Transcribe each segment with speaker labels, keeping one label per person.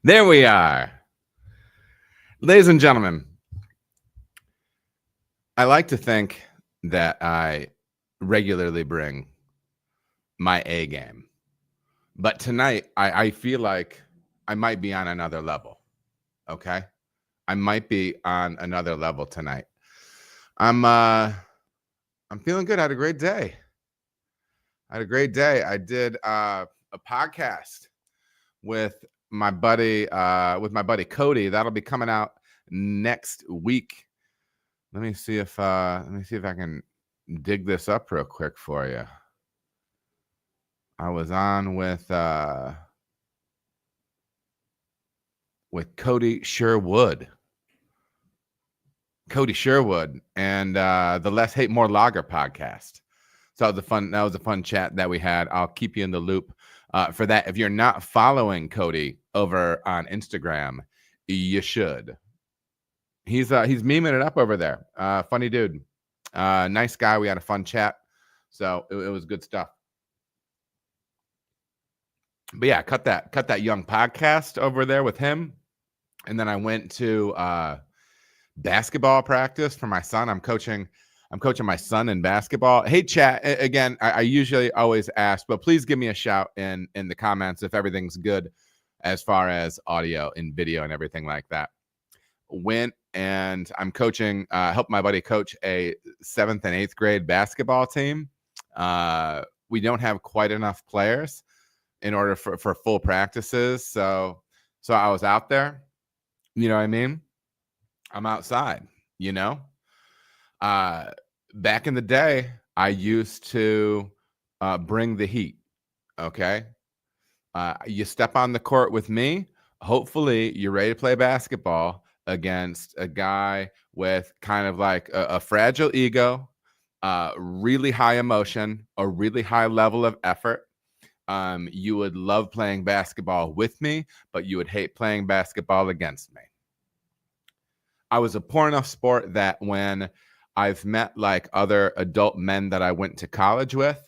Speaker 1: There we are. Ladies and gentlemen, I like to think that I regularly bring my A game. But tonight, I feel like I might be on another level. Okay? I might be on another level tonight. I'm feeling good. I had a great day. I did a podcast with my buddy Cody. That'll be coming out next week. Let me see if I can dig this up real quick for you. I was on with Cody Sherwood. And the Less Hate More Lager podcast. So that was a fun chat that we had. I'll keep you in the loop for that. If you're not following Cody over on Instagram, you should. He's memeing it up over there. Funny dude. Nice guy. We had a fun chat. So it was good stuff. But yeah, cut that young podcast over there with him. And then I went to basketball practice for my son. I'm coaching my son in basketball. Hey, chat. Again, I usually always ask, but please give me a shout in the comments if everything's good as far as audio and video and everything like that. Went and I'm coaching, help my buddy coach a 7th and 8th grade basketball team. We don't have quite enough players in order for full practices. So I was out there, you know what I mean? I'm outside, you know? Back in the day, I used to bring the heat, okay? You step on the court with me, hopefully you're ready to play basketball against a guy with kind of like a fragile ego, really high emotion, a really high level of effort. You would love playing basketball with me, but you would hate playing basketball against me. I was a poor enough sport that when I've met like other adult men that I went to college with,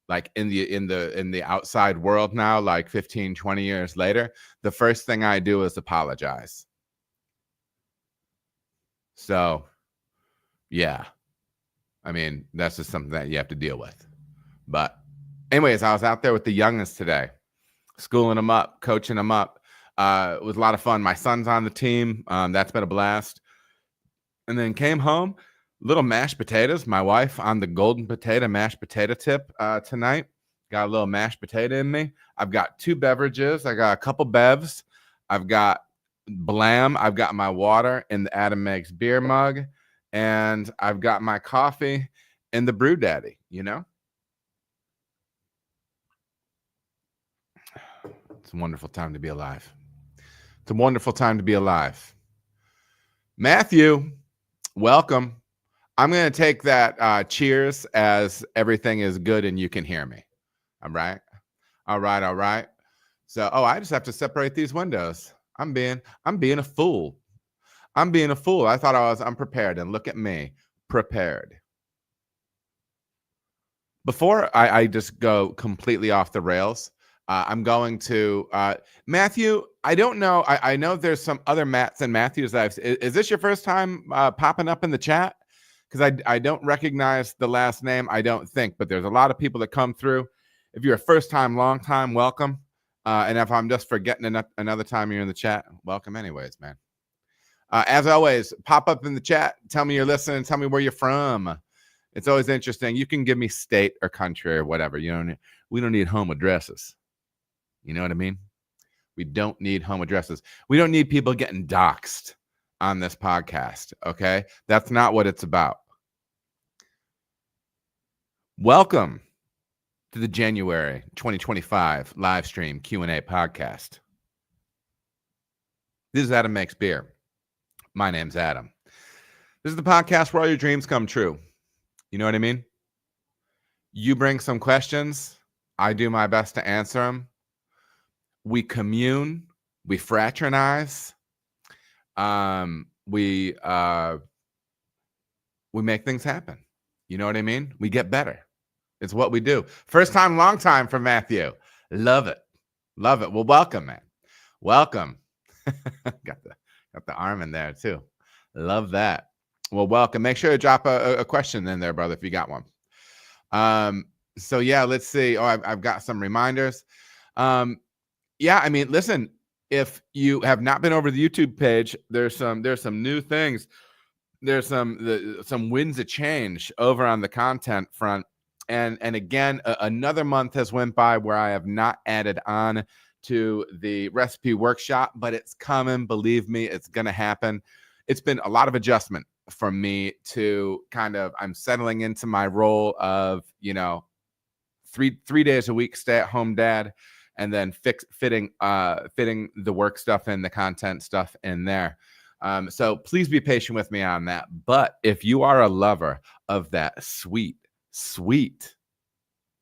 Speaker 1: like in the outside world now, like 15, 20 years later, the first thing I do is apologize. So, yeah. I mean, that's just something that you have to deal with. But anyways, I was out there with the youngest today, schooling them up, coaching them up. It was a lot of fun. My son's on the team. That's been a blast. And then came home, little mashed potatoes. My wife on the golden potato mashed potato tip tonight. Got a little mashed potato in me. I've got 2 beverages. I got a couple bevs. I've got Blam. I've got my water in the Adam Makes beer mug. And I've got my coffee in the Brew Daddy, you know? It's a wonderful time to be alive. It's a wonderful time to be alive. Matthew, welcome. I'm going to take that cheers as everything is good and you can hear me. All right. So, I just have to separate these windows. I'm being a fool. I thought I was unprepared, and look at me, prepared. Before I just go completely off the rails, I'm going to Matthew. I don't know. I know there's some other Matts and Matthews. Is this your first time popping up in the chat? Because I don't recognize the last name. I don't think, but there's a lot of people that come through. If you're a first time, long time, welcome. And if I'm just forgetting another time you're in the chat, welcome anyways, man. As always, pop up in the chat. Tell me you're listening. Tell me where you're from. It's always interesting. You can give me state or country or whatever. We don't need home addresses. You know what I mean? We don't need home addresses. We don't need people getting doxxed on this podcast, okay? That's not what it's about. Welcome to the January 2025 live stream Q&A podcast. This is Adam Makes Beer. My name's Adam. This is the podcast where all your dreams come true. You know what I mean? You bring some questions. I do my best to answer them. We commune. We fraternize. We make things happen. You know what I mean? We get better. It's what we do. First time, long time for Matthew. Love it. Well, welcome, man. Welcome. got the arm in there too. Love that. Well, welcome. Make sure to drop a question in there, brother, if you got one. So yeah, let's see. Oh, I've got some reminders. Yeah, I mean, listen, if you have not been over the YouTube page, there's some new things. There's some winds of change over on the content front. And again, another month has went by where I have not added on to the recipe workshop, but it's coming. Believe me, it's going to happen. It's been a lot of adjustment for me to I'm settling into my role of, three days a week, stay at home dad, and then fitting the work stuff in, the content stuff in there. So please be patient with me on that. But if you are a lover of that sweet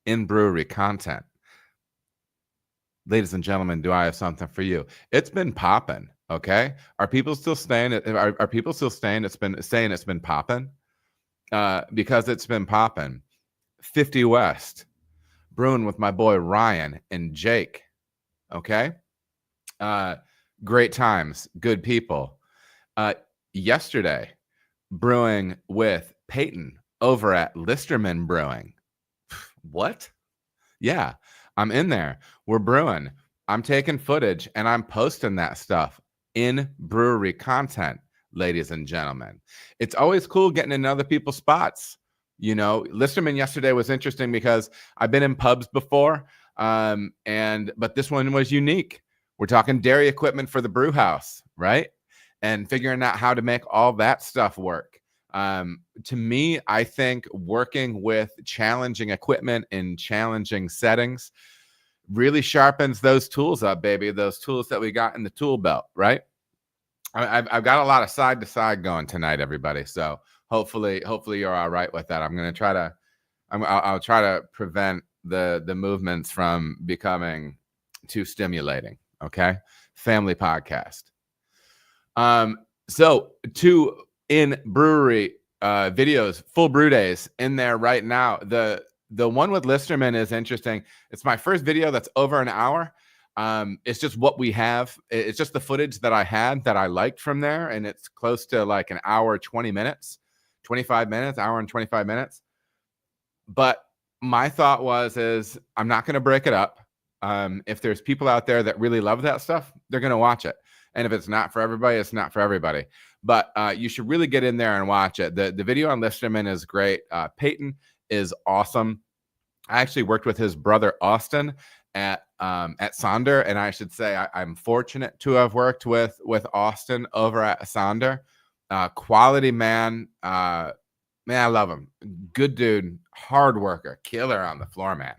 Speaker 1: in brewery content, ladies and gentlemen, do I have something for you? It's been popping. Okay. Are people still staying? Are people still staying? It's been popping because it's been popping. 50 West brewing with my boy Ryan and Jake. Okay. Great times, good people. Yesterday, brewing with Peyton over at Listerman Brewing. What? Yeah, I'm in there. We're brewing. I'm taking footage and I'm posting that stuff in brewery content, ladies and gentlemen. It's always cool getting in other people's spots. Listerman yesterday was interesting because I've been in pubs before, but this one was unique. We're talking dairy equipment for the brew house, right? And figuring out how to make all that stuff work. To me, I think working with challenging equipment in challenging settings really sharpens those tools up, baby. Those tools that we got in the tool belt, right? I've got a lot of side to side going tonight, everybody. So hopefully you're all right with that. I'm going to try to, I'll try to prevent the movements from becoming too stimulating. Okay. Family podcast. So 2 in brewery videos, full brew days in there right now. The one with Listerman is interesting. It's my first video that's over an hour. It's just what we have. It's just the footage that I had that I liked from there. And it's close to like an hour, 20 minutes, 25 minutes, hour and 25 minutes. But my thought is I'm not going to break it up. If there's people out there that really love that stuff, they're going to watch it. And if it's not for everybody, it's not for everybody. But you should really get in there and watch it. The video on Listerman is great. Peyton is awesome. I actually worked with his brother Austin at Sonder, and I should say I'm fortunate to have worked with Austin over at Sonder. Quality man. Man, I love him. Good dude, hard worker, killer on the floor, man.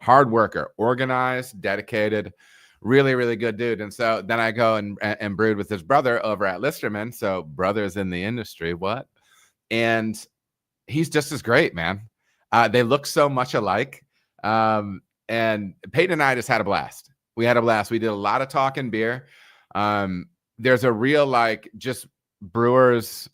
Speaker 1: Hard worker, organized, dedicated, really, really good dude. And so then I go and brewed with his brother over at Listerman. So brothers in the industry, what? And he's just as great, man. They look so much alike. And Peyton and I just had a blast. We had a blast. We did a lot of talking beer. There's a real just brewers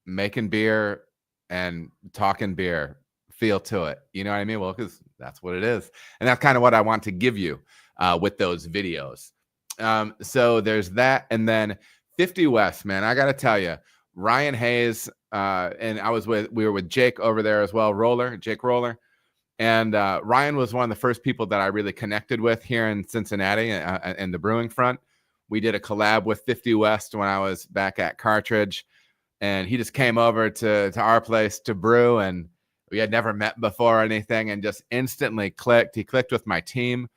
Speaker 1: making beer and talking beer feel to it. You know what I mean? Well, because that's what it is. And that's kind of what I want to give you with those videos. So there's that. And then 50 West, man, I got to tell you, Ryan Hayes, and we were with Jake over there as well, Jake Roller. And Ryan was one of the first people that I really connected with here in Cincinnati and the brewing front. We did a collab with 50 West when I was back at Cartridge. And he just came over to our place to brew, and we had never met before or anything, and just instantly clicked. He clicked with my team.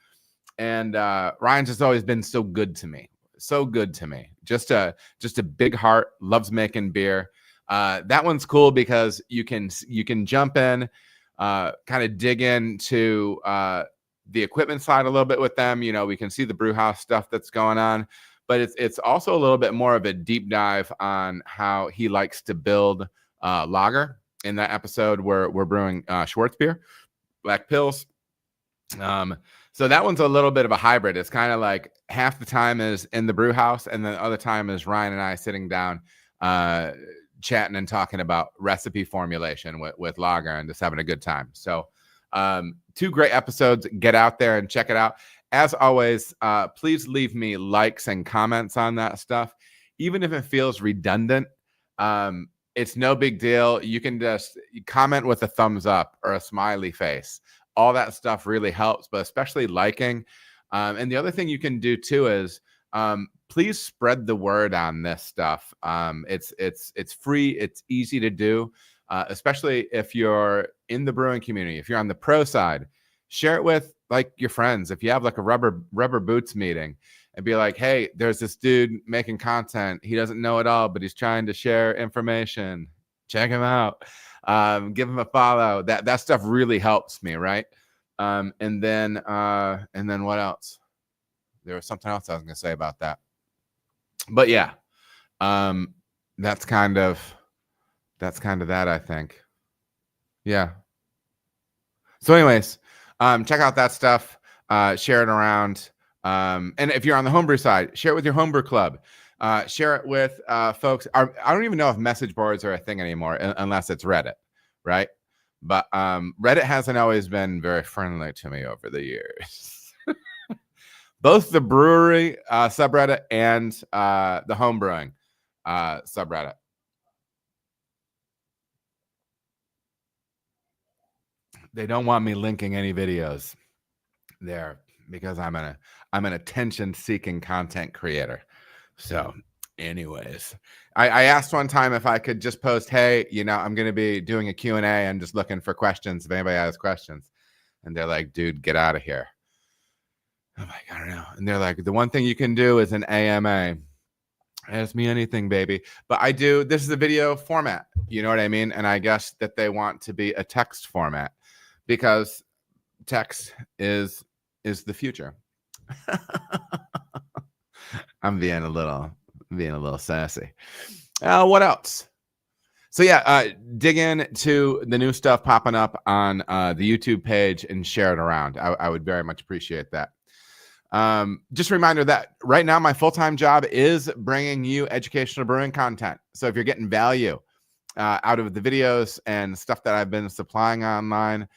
Speaker 1: And Ryan's just always been so good to me. So good to me. Just a big heart, loves making beer. That one's cool because you can jump in, kind of dig into the equipment side a little bit with them. We can see the brew house stuff that's going on, but it's also a little bit more of a deep dive on how he likes to build lager. In that episode, we're brewing Schwartz beer, black pills. So that one's a little bit of a hybrid. It's kind of like half the time is in the brew house, and then the other time is Ryan and I sitting down, chatting and talking about recipe formulation with lager and just having a good time. So 2 great episodes. Get out there and check it out. As always, please leave me likes and comments on that stuff. Even if it feels redundant, it's no big deal. You can just comment with a thumbs up or a smiley face. All that stuff really helps, but especially liking. And the other thing you can do too is please spread the word on this stuff. It's free. It's easy to do, especially if you're in the brewing community. If you're on the pro side, share it with like your friends. If you have like a rubber boots meeting, and be like, hey, there's this dude making content. He doesn't know it all, but he's trying to share information. Check him out. Give him a follow. That stuff really helps me, right? And then what else? There was something else I was going to say about that. But yeah, that's kind of that, I think. Yeah. So anyways, check out that stuff. Share it around. And if you're on the homebrew side, share it with your homebrew club. Share it with folks. I don't even know if message boards are a thing anymore, unless it's Reddit, right? But Reddit hasn't always been very friendly to me over the years. Both the brewery subreddit and the homebrewing subreddit. They don't want me linking any videos there because I'm an attention-seeking content creator. So anyways, I asked one time if I could just post, hey, I'm going to be doing a Q&A and just looking for questions if anybody has questions. And they're like, dude, get out of here. I'm like, I don't know. And they're like, the one thing you can do is an AMA. Ask me anything, baby. But this is a video format. You know what I mean? And I guess that they want to be a text format because text is the future. I'm being a little sassy. What else? So yeah, dig in to the new stuff popping up on the YouTube page and share it around. I would very much appreciate that. Just a reminder that right now my full-time job is bringing you educational brewing content. So if you're getting value out of the videos and stuff that I've been supplying online,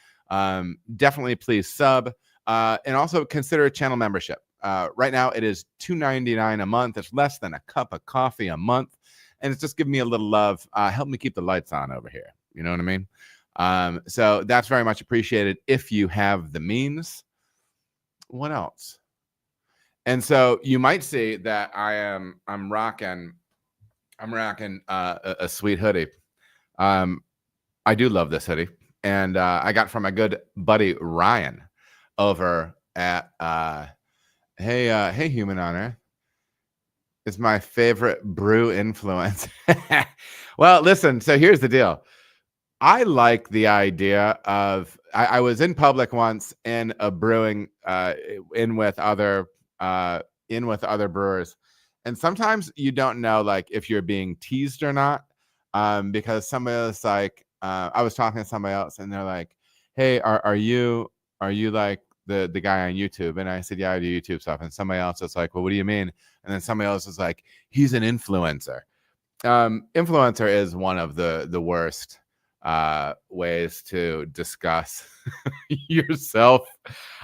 Speaker 1: definitely please sub and also consider a channel membership. Right now it is $2.99 a month. It's less than a cup of coffee a month, and it's just giving me a little love. Help me keep the lights on over here. You know what I mean? So that's very much appreciated if you have the means. What else? And so you might see that I'm rocking a sweet hoodie. I do love this hoodie, and I got from my good buddy Ryan over at Hey Human on Earth. It's my favorite brew influence. Well, listen, so here's the deal. I like the idea of I was in public once in a brewing in with other brewers, and sometimes you don't know like if you're being teased or not, because somebody was like I was talking to somebody else and they're like, hey, are you like the guy on YouTube? And I said, yeah, I do YouTube stuff. And somebody else was like, well, what do you mean? And then somebody else was like, he's an influencer. Influencer is one of the worst ways to discuss yourself.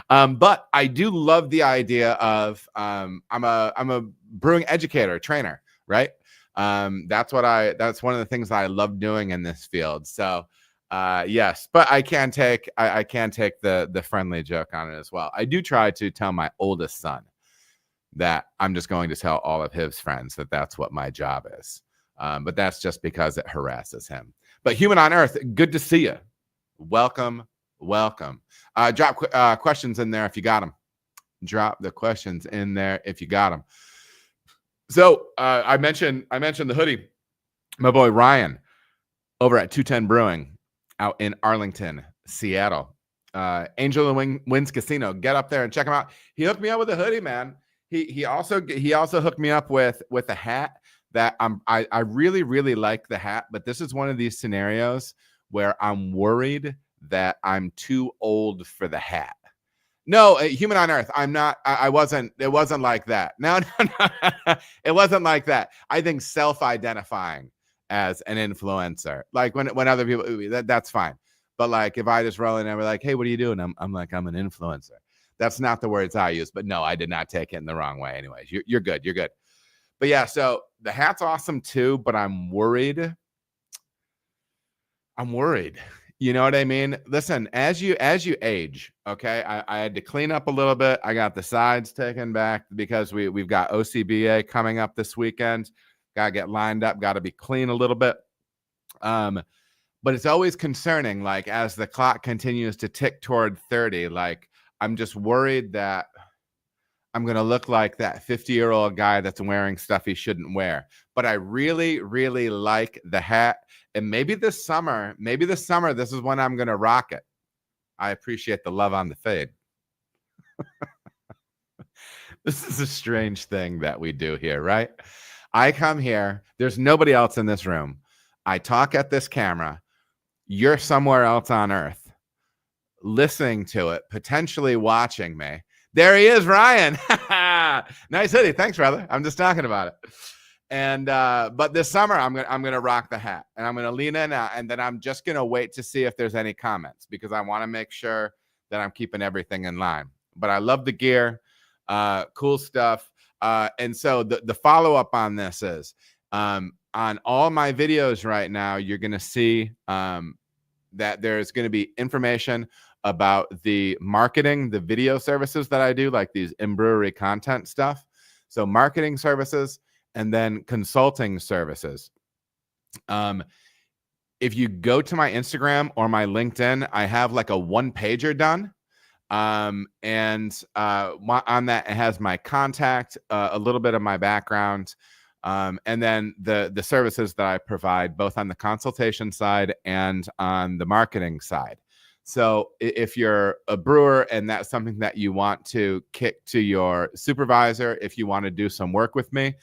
Speaker 1: But I do love the idea of I'm a brewing educator, trainer, right? That's one of the things that I love doing in this field. So yes, but I can take the friendly joke on it as well. I do try to tell my oldest son that I'm just going to tell all of his friends that that's what my job is. But that's just because it harasses him. But Human on Earth, good to see you. Welcome. Drop questions in there if you got them. Drop the questions in there if you got them. So I mentioned the hoodie. My boy Ryan over at 210 Brewing out in Arlington, Seattle. Angel and Wings Casino. Get up there and check him out. He hooked me up with a hoodie, man. He also hooked me up with a hat that I really, really like the hat, but this is one of these scenarios where I'm worried that I'm too old for the hat. No, Human on Earth. I'm not. I wasn't. It wasn't like that. No. It wasn't like that. I think self-identifying as an influencer, like when other people, that's fine. But like if I just roll in and we're like, hey, what are you doing? I'm like, I'm an influencer. That's not the words I use, but no, I did not take it in the wrong way. Anyways, you're good. You're good. But yeah, so the hat's awesome too, but I'm worried. You know what I mean? Listen, as you age, okay, I had to clean up a little bit. I got the sides taken back because we've got OCBA coming up this weekend. Got to get lined up, got to be clean a little bit. But it's always concerning, like as the clock continues to tick toward 30, like I'm just worried that I'm going to look like that 50-year-old guy that's wearing stuff he shouldn't wear. But I really, really like the hat. And maybe this summer, this is when I'm going to rock it. I appreciate the love on the fade. This is a strange thing that we do here, right? I come here. There's nobody else in this room. I talk at this camera. You're somewhere else on earth, listening to it, potentially watching me. There he is, Ryan. Nice hoodie. Thanks, brother. I'm just talking about it. And but this summer I'm gonna rock the hat, and I'm gonna lean in, and then I'm just gonna wait to see if there's any comments, because I want to make sure that I'm keeping everything in line. But I love the gear, cool stuff. And so the follow up on this is on all my videos right now, you're gonna see that there's gonna be information about the marketing, the video services that I do, like these in-brewery content stuff. So marketing services and then consulting services. If you go to my Instagram or my LinkedIn, I have like a one-pager done. On that, it has my contact, a little bit of my background, and then the services that I provide, both on the consultation side and on the marketing side. So if you're a brewer and that's something that you want to kick to your supervisor, if you want to do some work with me,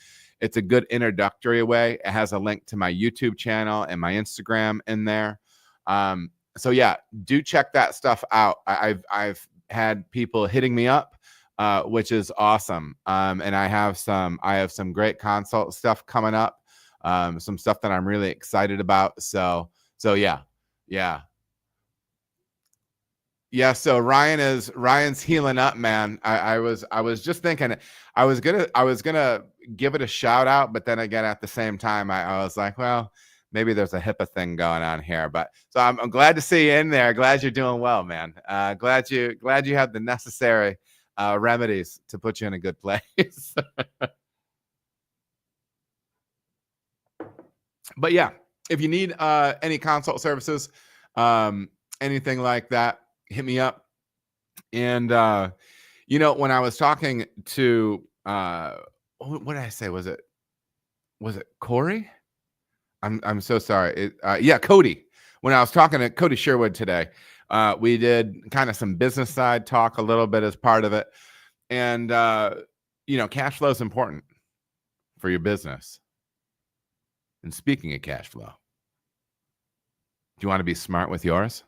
Speaker 1: it's a good introductory way. It has a link to my YouTube channel and my Instagram in there. So yeah, do check that stuff out. I've had people hitting me up, which is awesome. And I have some great consult stuff coming up, some stuff that I'm really excited about. So yeah. So Ryan's healing up, man. I was just thinking I was gonna give it a shout out, but then again at the same time I was like, well, maybe there's a HIPAA thing going on here. But so I'm glad to see you in there. Glad you're doing well, man. Glad you have the necessary remedies to put you in a good place. But yeah, if you need any consult services, anything like that, hit me up. And when I was talking to what did I say? Was it Corey? I'm so sorry. Cody. When I was talking to Cody Sherwood today, we did kind of some business side talk a little bit as part of it. And cash flow is important for your business. And speaking of cash flow, do you want to be smart with yours?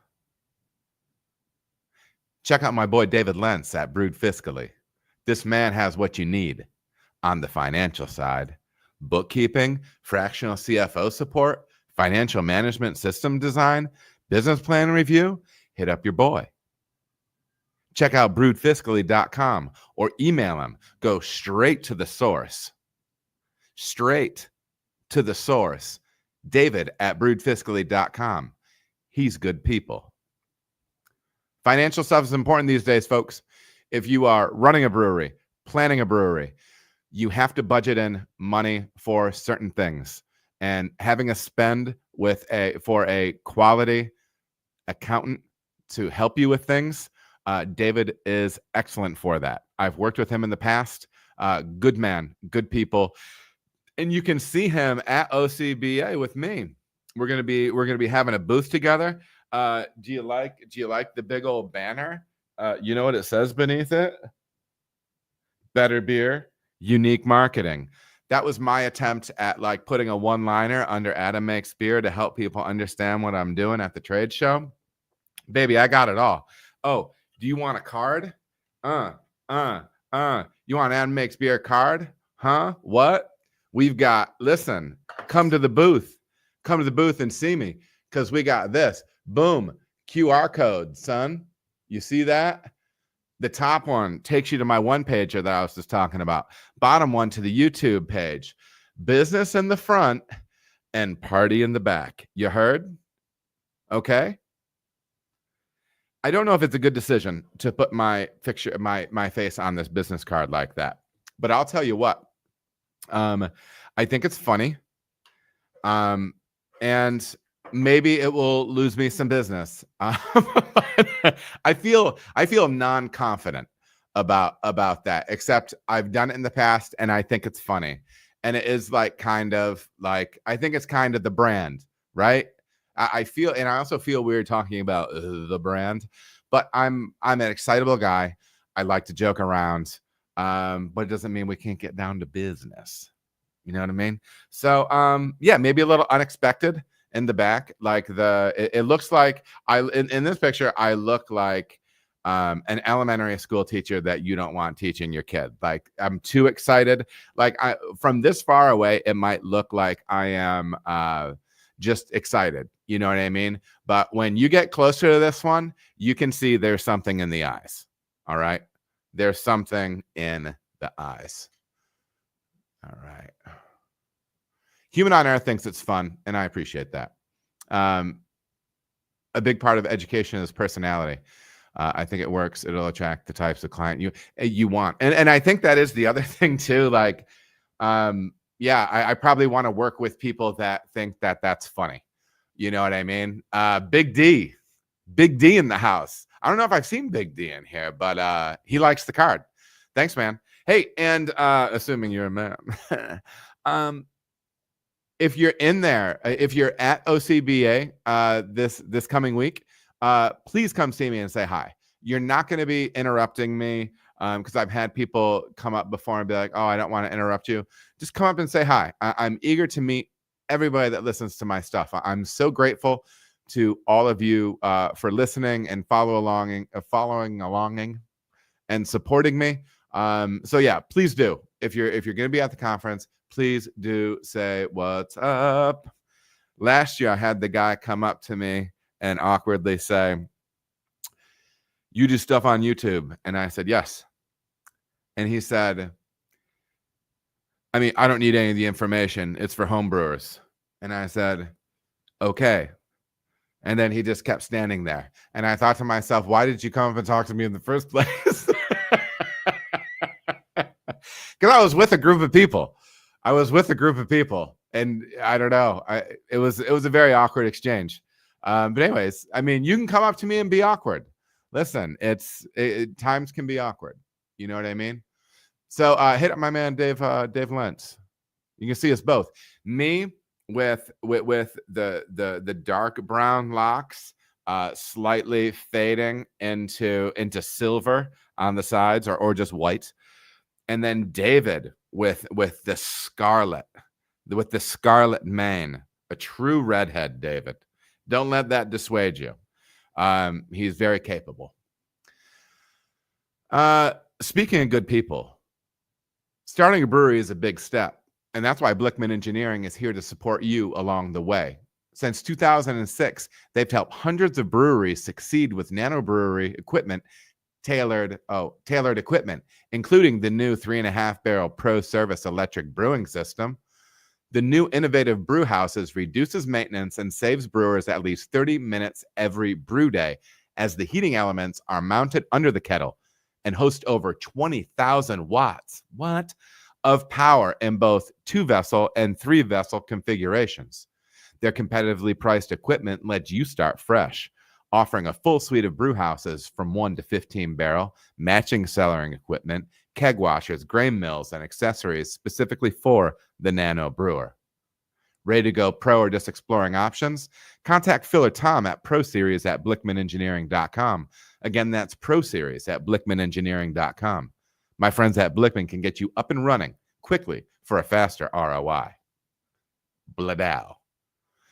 Speaker 1: Check out my boy David Lentz at Brewed Fiscally. This man has what you need on the financial side: bookkeeping, fractional CFO support, financial management system design, business plan review. Hit up your boy. Check out brewedfiscally.com or email him. Go straight to the source. David at brewedfiscally.com. He's good people. Financial stuff is important these days, folks. If you are running a brewery, planning a brewery, you have to budget in money for certain things. And having a spend for a quality accountant to help you with things, David is excellent for that. I've worked with him in the past. Good man, good people. And you can see him at OCBA with me. We're gonna be having a booth together. Do you like the big old banner? You know what it says beneath it? Better beer, unique marketing. That was my attempt at like putting a one-liner under Adam Makes Beer to help people understand what I'm doing at the trade show. Baby, I got it all. Oh, do you want a card? You want Adam Makes Beer card? Huh? What? We've got, listen, come to the booth and see me, because we got this. Boom. QR code, son. You see that? The top one takes you to my one pager that I was just talking about. Bottom one to the YouTube page. Business in the front and party in the back. You heard? Okay. I don't know if it's a good decision to put my picture, my face on this business card like that, but I'll tell you what. I think it's funny, and maybe it will lose me some business. I feel non-confident about that. Except I've done it in the past, and I think it's funny, and it is like kind of like I think it's kind of the brand, right? I feel, and I also feel weird talking about the brand, but I'm an excitable guy. I like to joke around, but it doesn't mean we can't get down to business. You know what I mean? So, yeah, maybe a little unexpected in the back. Like it looks like in this picture, I look like an elementary school teacher that you don't want teaching your kid. Like I'm too excited. Like from this far away, it might look like I am just excited. You know what I mean? But when you get closer to this one, you can see there's something in the eyes. All right. There's something in the eyes. All right. Human on Earth thinks it's fun, and I appreciate that. A big part of education is personality. I think it works. It'll attract the types of client you want. And I think that is the other thing too. Like, yeah, I probably want to work with people that think that that's funny. You know what I mean? Big D in the house. I don't know if I've seen Big D in here, but he likes the card. Thanks, man. Hey, and assuming you're a man, if you're in there, if you're at OCBA this coming week, please come see me and say hi. You're not going to be interrupting me because I've had people come up before and be like, "Oh, I don't want to interrupt you." Just come up and say hi. I'm eager to meet everybody that listens to my stuff. I'm so grateful to all of you for listening and following along and supporting me. So yeah, please do. If you're going to be at the conference, please do say what's up. Last year, I had the guy come up to me and awkwardly say, "You do stuff on YouTube?" And I said, "Yes." And he said, "I mean, I don't need any of the information. It's for home brewers." And I said, "Okay." And then he just kept standing there. And I thought to myself, why did you come up and talk to me in the first place? Because I was with a group of people. And I don't know. It was a very awkward exchange. But anyways, I mean, you can come up to me and be awkward. Listen, times can be awkward. You know what I mean? So hit up my man Dave Lentz. You can see us both. Me with the dark brown locks, slightly fading into silver on the sides or just white, and then David with the scarlet mane, a true redhead. David, don't let that dissuade you. He's very capable. Speaking of good people, starting a brewery is a big step, and that's why Blickman Engineering is here to support you along the way. Since 2006, they've helped hundreds of breweries succeed with nanobrewery equipment, tailored equipment, including the new 3.5 barrel Pro Service electric brewing system. The new innovative brew houses reduces maintenance and saves brewers at least 30 minutes every brew day, as the heating elements are mounted under the kettle and host over 20,000 watts of power in both 2-vessel and 3-vessel configurations. Their competitively priced equipment lets you start fresh, offering a full suite of brew houses from 1 to 15 barrel, matching cellaring equipment, keg washers, grain mills, and accessories specifically for the nano brewer. Ready to go pro or just exploring options? Contact Phil or Tom at proseries@blickmanengineering.com. Again, that's proseries@blickmanengineering.com. My friends at Blickman can get you up and running quickly for a faster ROI. Bladow.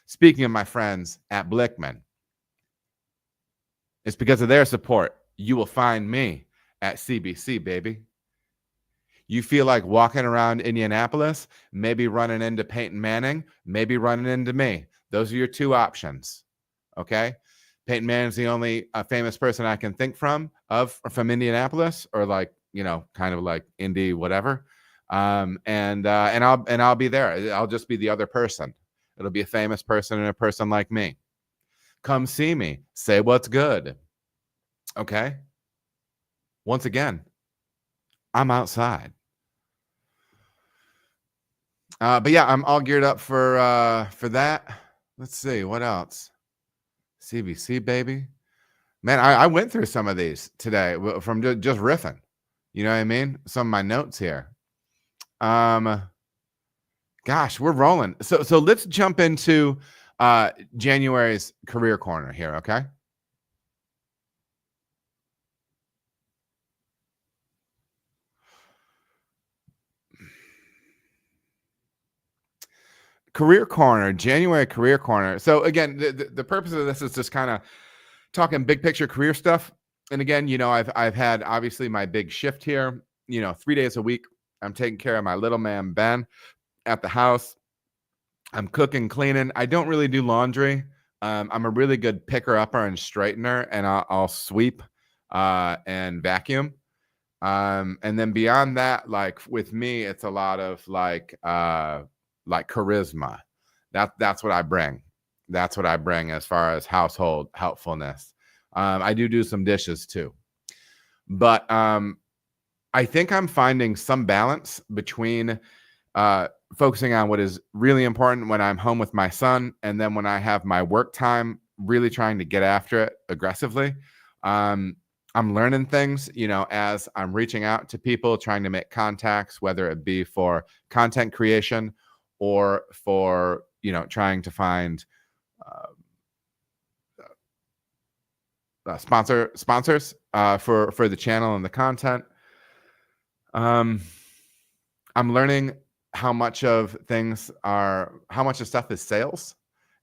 Speaker 1: Speaking of my friends at Blickman, it's because of their support you will find me at CBC, baby. You feel like walking around Indianapolis, maybe running into Peyton Manning, maybe running into me. Those are your two options, okay? Peyton Manning's the only famous person I can think from Indianapolis, or like, kind of like Indy, whatever. And I'll be there. I'll just be the other person. It'll be a famous person and a person like me. Come see me. Say what's good. Okay. Once again, I'm outside. But yeah, I'm all geared up for that. Let's see what else. CBC, baby. Man, I went through some of these today from just riffing. You know what I mean? Some of my notes here. Gosh, we're rolling. So let's jump into January's career corner here, okay? Career corner, January career corner. So again, the purpose of this is just kind of talking big picture career stuff. And again, I've had obviously my big shift here. 3 days a week, I'm taking care of my little man Ben at the house. I'm cooking, cleaning. I don't really do laundry. I'm a really good picker upper and straightener, and I'll sweep and vacuum. And then beyond that, like with me, it's a lot of like charisma. That's what I bring. That's what I bring as far as household helpfulness. I do some dishes too, but I think I'm finding some balance between focusing on what is really important when I'm home with my son, and then when I have my work time, really trying to get after it aggressively. I'm learning things, as I'm reaching out to people, trying to make contacts, whether it be for content creation or for, trying to find sponsors for the channel and the content. I'm learning how much of stuff is sales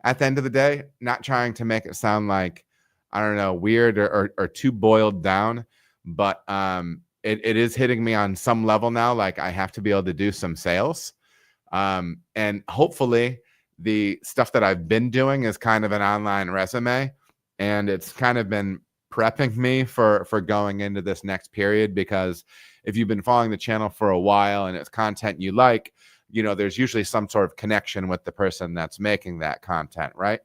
Speaker 1: at the end of the day, not trying to make it sound like, I don't know, weird or too boiled down, but it is hitting me on some level now. Like I have to be able to do some sales. And hopefully the stuff that I've been doing is kind of an online resume, and it's kind of been prepping me for going into this next period, because if you've been following the channel for a while and it's content you like, there's usually some sort of connection with the person that's making that content, right?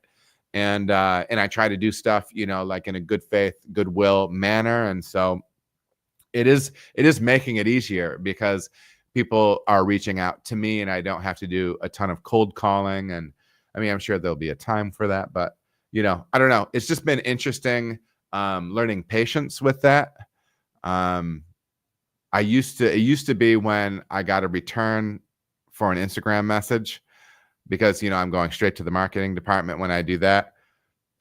Speaker 1: And I try to do stuff, like in a good faith, goodwill manner. And so it is making it easier, because people are reaching out to me and I don't have to do a ton of cold calling. And I mean, I'm sure there'll be a time for that, but I don't know. It's just been interesting learning patience with that. It used to be when I got a return for an Instagram message, because, I'm going straight to the marketing department when I do that.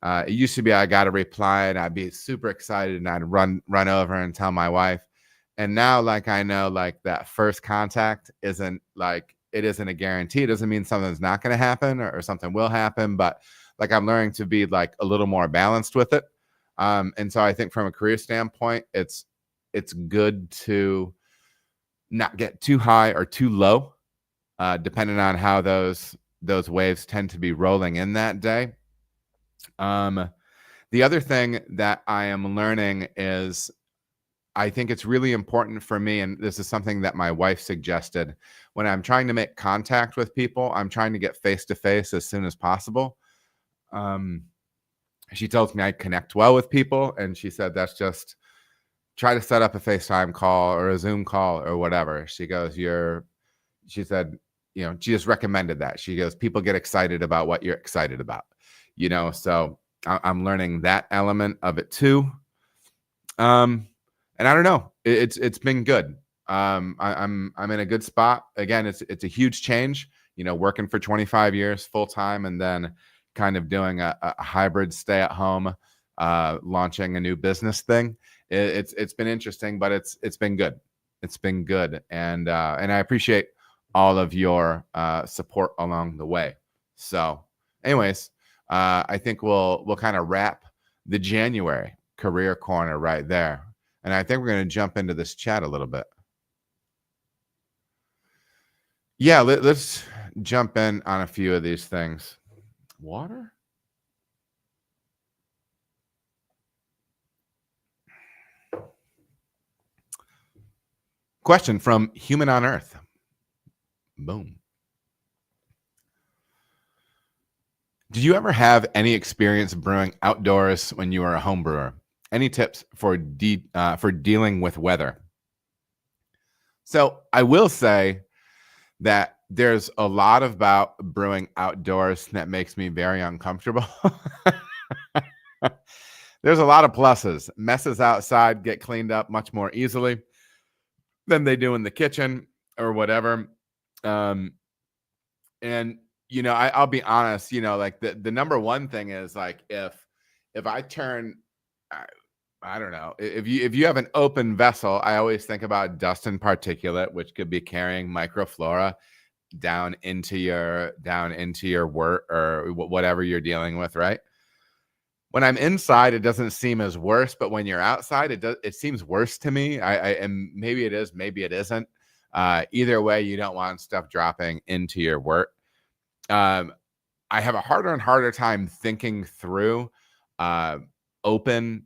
Speaker 1: It used to be I got a reply and I'd be super excited and I'd run over and tell my wife. And now, like, I know, like, that first contact isn't a guarantee. It doesn't mean something's not going to happen or something will happen, but like, I'm learning to be like a little more balanced with it. And so I think from a career standpoint, it's good to not get too high or too low, depending on how those waves tend to be rolling in that day. The other thing that I am learning is, I think it's really important for me, and this is something that my wife suggested, when I'm trying to make contact with people, I'm trying to get face-to-face as soon as possible. She tells me I connect well with people, and she said that's just try to set up a FaceTime call or a Zoom call or whatever. She goes, she said, she just recommended that. She goes, people get excited about what you're excited about, so I'm learning that element of it too. And I don't know, it's been good. I'm in a good spot. Again, it's a huge change, working for 25 years full time, and then kind of doing a hybrid stay at home, launching a new business thing. It's been interesting, but it's been good. It's been good, and I appreciate all of your support along the way. So, anyways, I think we'll kind of wrap the January career corner right there. And I think we're going to jump into this chat a little bit. Yeah, let's jump in on a few of these things. Water? Question from Human on Earth. Boom. Did you ever have any experience brewing outdoors when you were a home brewer? Any tips for dealing with weather? So I will say that there's a lot about brewing outdoors that makes me very uncomfortable. There's a lot of pluses. Messes outside get cleaned up much more easily than they do in the kitchen or whatever. And I'll be honest, like the number one thing is like if I turn, I don't know, if you have an open vessel, I always think about dust and particulate, which could be carrying microflora down into your wort or whatever you're dealing with, right? When I'm inside, it doesn't seem as worse, but when you're outside, it seems worse to me. And maybe it is, maybe it isn't. Either way, you don't want stuff dropping into your wort. I have a harder and harder time thinking through open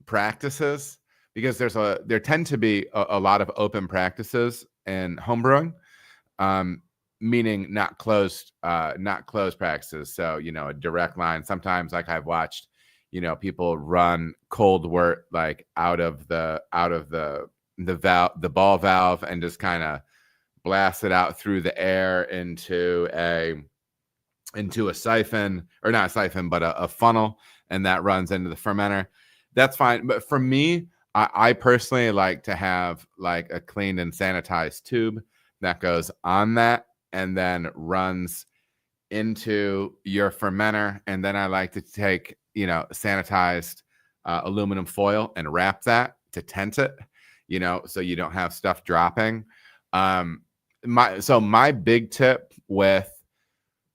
Speaker 1: practices because there tend to be a lot of open practices in homebrewing, meaning not closed practices. So a direct line. Sometimes, like I've watched, people run cold wort like out of the valve, the ball valve, and just kind of blast it out through the air into a siphon, or not a siphon, but a funnel, and that runs into the fermenter. That's fine. But for me, I personally like to have like a cleaned and sanitized tube that goes on that and then runs into your fermenter. And then I like to take, sanitized aluminum foil and wrap that to tent it, so you don't have stuff dropping. My big tip with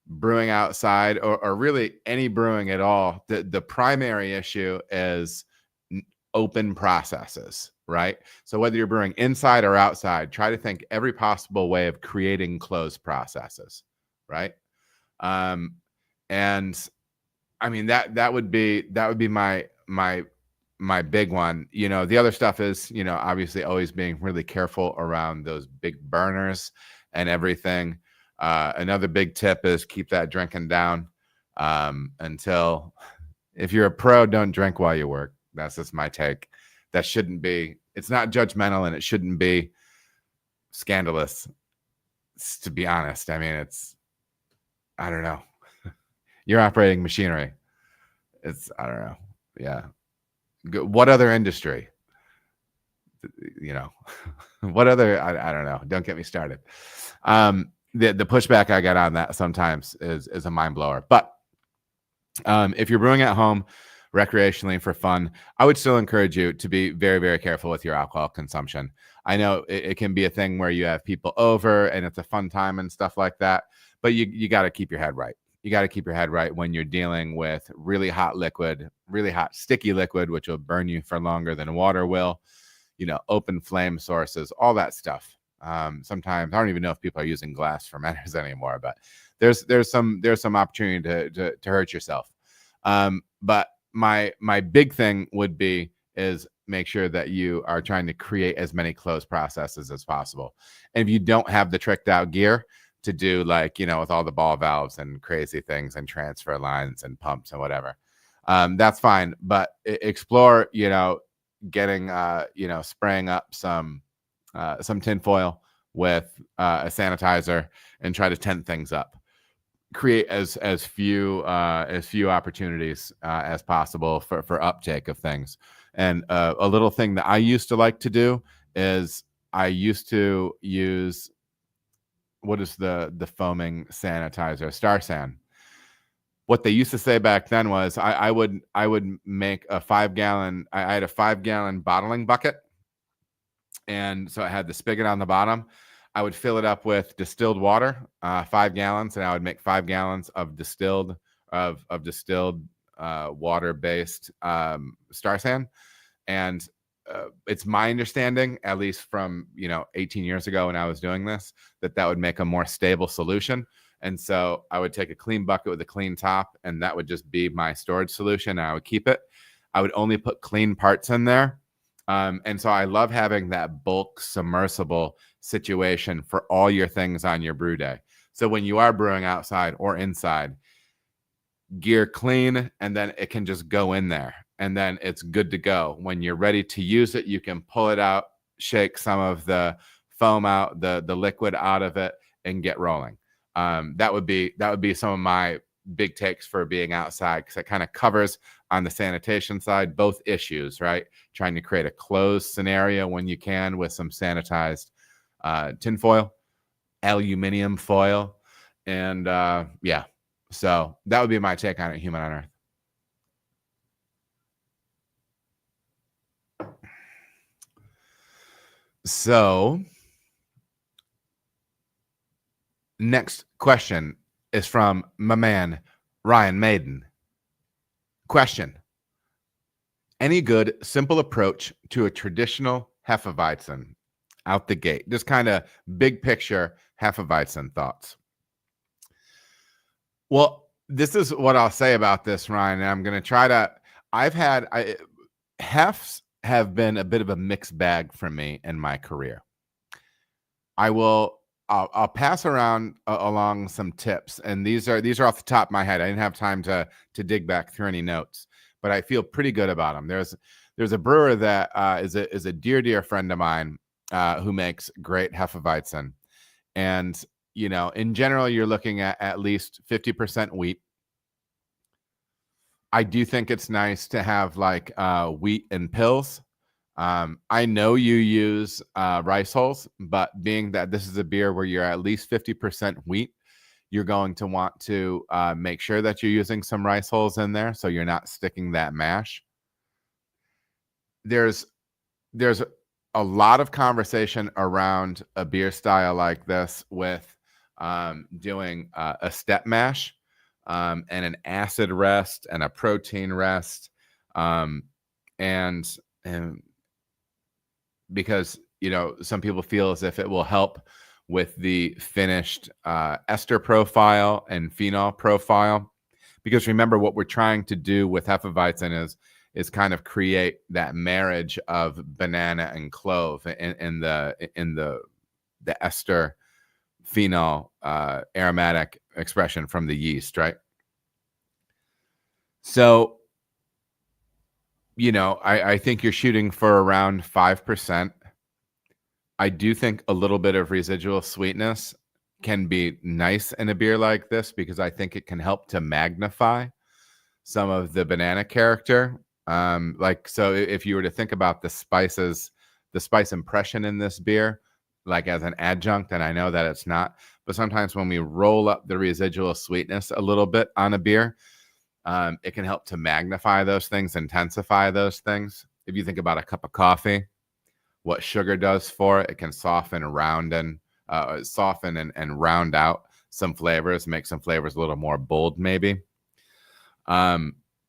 Speaker 1: brewing outside or really any brewing at all, the primary issue is open processes, right? So whether you're brewing inside or outside, try to think every possible way of creating closed processes, right? And I mean that would be my big one. The other stuff is, obviously always being really careful around those big burners and everything. Another big tip is keep that drinking down until, if you're a pro, don't drink while you work. That's just my take. That shouldn't be, it's not judgmental and it shouldn't be scandalous, to be honest. I mean, I don't know. You're operating machinery. I don't know. Yeah. What other industry? What other, I don't know. Don't get me started. The pushback I get on that sometimes is a mind blower. But if you're brewing at home recreationally for fun, I would still encourage you to be very, very careful with your alcohol consumption. I know it can be a thing where you have people over and it's a fun time and stuff like that, but you got to keep your head right. You got to keep your head right when you're dealing with really hot liquid, really hot sticky liquid, which will burn you for longer than water will, open flame sources, all that stuff. Sometimes I don't even know if people are using glass fermenters anymore, but there's some opportunity to hurt yourself. But my big thing would be is make sure that you are trying to create as many closed processes as possible. And if you don't have the tricked out gear to do, like, with all the ball valves and crazy things and transfer lines and pumps and whatever, that's fine. But explore, getting, spraying up some tin foil with a sanitizer and try to tent things up. Create as few opportunities as possible for uptake of things. And a little thing that I used to like to do is I used to use, what is the foaming sanitizer? Star San. What they used to say back then was I would make a 5-gallon. I had a 5-gallon bottling bucket, and so I had the spigot on the bottom. I would fill it up with distilled water, 5 gallons, and I would make 5 gallons of distilled water-based Star San. And it's my understanding, at least from 18 years ago when I was doing this, that would make a more stable solution. And so I would take a clean bucket with a clean top, and that would just be my storage solution. And I would keep it. I would only put clean parts in there. And so I love having that bulk submersible situation for all your things on your brew day. So when you are brewing outside or inside, gear clean, and then it can just go in there, and then it's good to go. When you're ready to use it, you can pull it out, shake some of the foam out, the liquid out of it, and get rolling. That would be some of my big takes for being outside, because it kind of covers on the sanitation side both issues, right? Trying to create a closed scenario when you can with some sanitized tin foil, aluminum foil, and yeah. So that would be my take on it, Human on Earth. So next question is from my man, Ryan Maiden. Question: any good, simple approach to a traditional Hefeweizen out the gate? Just kind of big picture Hefeweizen thoughts. Well, this is what I'll say about this, Ryan. And I'm going to try to. Hefs have been a bit of a mixed bag for me in my career. I'll pass around along some tips, and these are off the top of my head. I didn't have time to dig back through any notes, but I feel pretty good about them. There's a brewer that is a dear friend of mine who makes great Hefeweizen, and in general, you're looking at least 50% wheat. I do think it's nice to have like wheat and pills. I know you use rice hulls, but being that this is a beer where you're at least 50% wheat, you're going to want to make sure that you're using some rice hulls in there so you're not sticking that mash. There's a lot of conversation around a beer style like this with doing a step mash and an acid rest and a protein rest, and because some people feel as if it will help with the finished ester profile and phenol profile, because remember what we're trying to do with Hefeweizen is kind of create that marriage of banana and clove in the ester phenol aromatic expression from the yeast, right? So I think you're shooting for around 5%. I do think a little bit of residual sweetness can be nice in a beer like this, because I think it can help to magnify some of the banana character. So if you were to think about the spices, the spice impression in this beer, like as an adjunct, and I know that it's not, but sometimes when we roll up the residual sweetness a little bit on a beer, it can help to magnify those things, intensify those things. If you think about a cup of coffee, what sugar does for it, it can soften and round and round out some flavors, make some flavors a little more bold, maybe.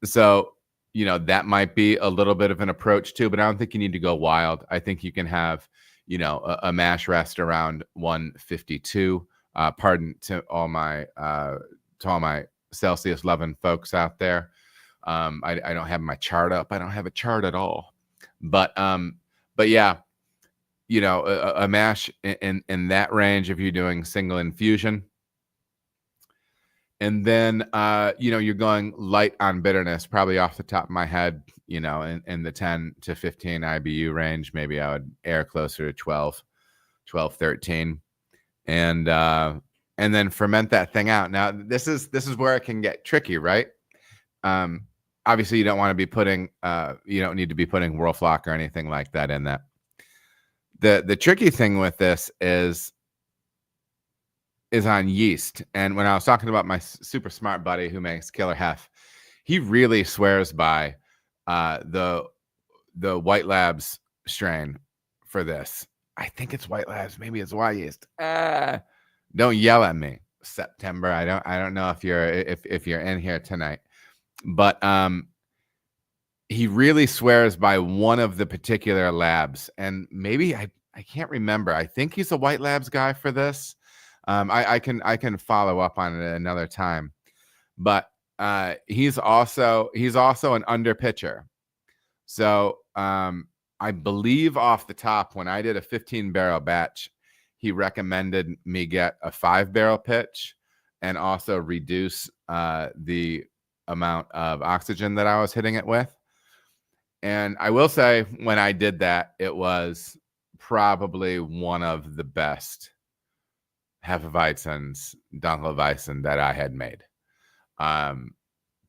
Speaker 1: So that might be a little bit of an approach too, but I don't think you need to go wild. I think you can have a mash rest around 152. Pardon to all my Celsius loving folks out there. I don't have my chart up. I don't have a chart at all. But yeah, a mash in that range if you're doing single infusion. And then you're going light on bitterness, probably off the top of my head, in the 10 to 15 IBU range. Maybe I would err closer to 12, 13. And then ferment that thing out. Now, this is where it can get tricky, right? Obviously, you don't want to be putting, you don't need to be putting Whirlfloc or anything like that in that. The tricky thing with this is on yeast. And when I was talking about my super smart buddy who makes Killer Hef, he really swears by the White Labs strain for this. I think it's White Labs, maybe it's Y yeast. Don't yell at me, September. I don't know if you're in here tonight, but he really swears by one of the particular labs, and maybe I can't remember. I think he's a White Labs guy for this. I can follow up on it another time, but he's also an under pitcher. So I believe off the top, when I did a 15 barrel batch, he recommended me get a 5 barrel pitch and also reduce the amount of oxygen that I was hitting it with. And I will say, when I did that, it was probably one of the best Hefeweizens, Dunkelweizen that I had made.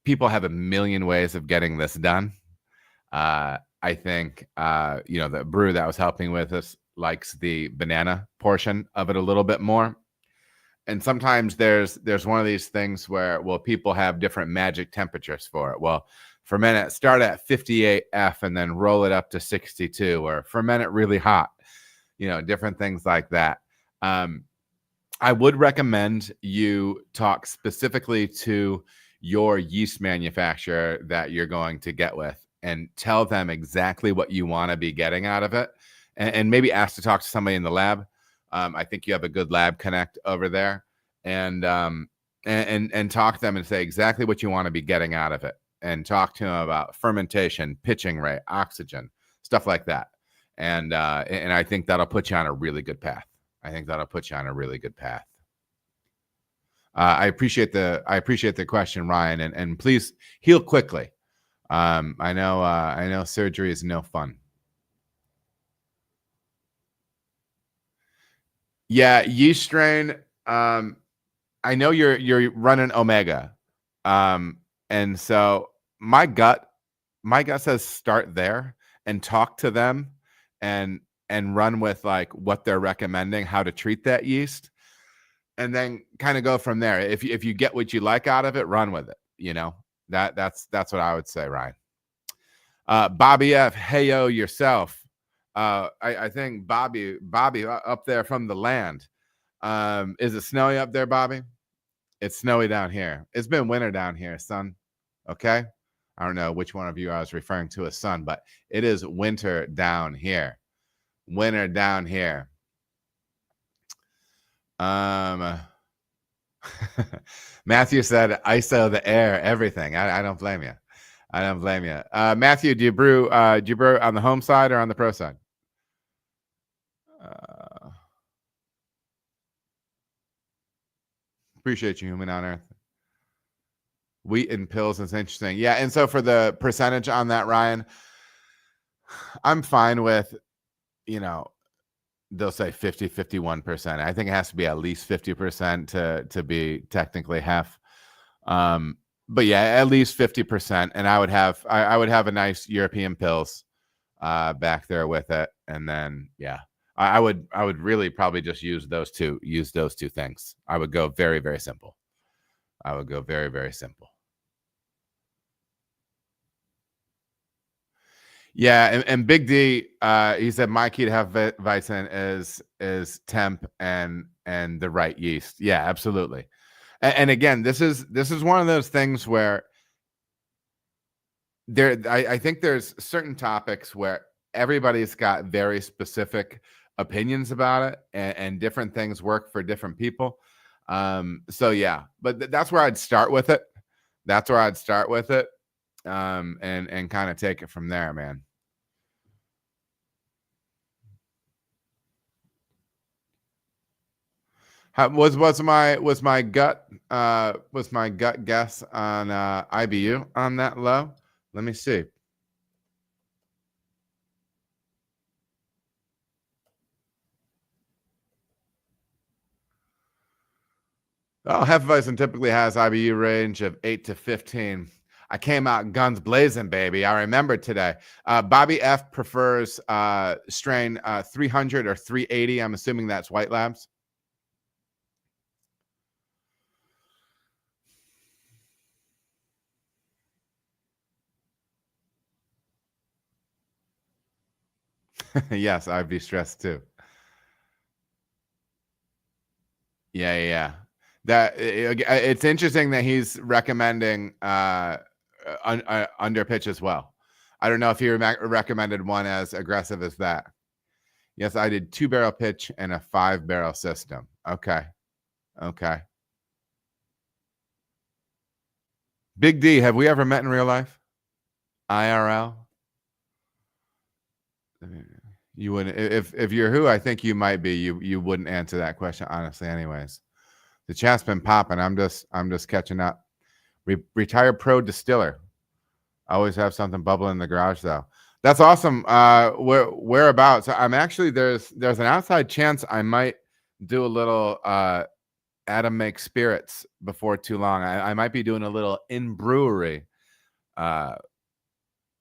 Speaker 1: People have a million ways of getting this done. I think, the brewer that was helping with us likes the banana portion of it a little bit more. And sometimes there's one of these things where, well, people have different magic temperatures for it. Well, ferment it, start at 58 F and then roll it up to 62, or ferment it really hot, different things like that. I would recommend you talk specifically to your yeast manufacturer that you're going to get with and tell them exactly what you want to be getting out of it, and maybe ask to talk to somebody in the lab. I think you have a good lab connect over there, and talk to them and say exactly what you want to be getting out of it, and talk to them about fermentation, pitching rate, oxygen, stuff like that. And I think that'll put you on a really good path. I appreciate the question, Ryan, and please heal quickly. I know surgery is no fun. Yeah, yeast strain. I know you're running Omega, and so my gut says start there and talk to them, and run with like what they're recommending, how to treat that yeast, and then kind of go from there. If you get what you like out of it, run with it. That's what I would say, Ryan. Bobby F, heyo yourself. I think Bobby up there from the land. Is it snowy up there, Bobby? It's snowy down here. It's been winter down here, son. Okay. I don't know which one of you I was referring to as son, but it is winter down here. Matthew said ISO the air, everything. I don't blame you. Matthew, do you brew on the home side or on the pro side? Appreciate you, human on earth. Wheat and pills is interesting. Yeah, and so for the percentage on that, Ryan, I'm fine with, they'll say 50, 51%. I think it has to be at least 50% to be technically half. But yeah, at least 50%. And I would have a nice European pills back there with it. And then I would really probably just use those two things. I would go very, very simple. Yeah, and Big D, he said my key to Hefeweizen is temp and the right yeast. Yeah, absolutely. And again, this is one of those things where I think there's certain topics where everybody's got very specific opinions about it, and different things work for different people. So yeah, but that's where I'd start with it. And kind of take it from there, man. Was my gut guess on IBU on that low? Let me see. Oh, Hefeweizen typically has IBU range of 8 to 15. I came out guns blazing, baby. I remember today. Bobby F prefers strain 300 or 380. I'm assuming that's White Labs. Yes, I'd be stressed too. Yeah. That it's interesting that he's recommending under pitch as well. I don't know if he recommended one as aggressive as that. Yes, I did 2 barrel pitch and a 5 barrel system. Okay. Big D, have we ever met in real life? IRL? You wouldn't, if you're who I think you might be, you wouldn't answer that question honestly. Anyways, the chat's been popping. I'm just catching up. Retired pro distiller. I always have something bubbling in the garage though. That's awesome. Whereabouts? I'm actually there's an outside chance I might do a little Adam Makes Spirits before too long. I might be doing a little in brewery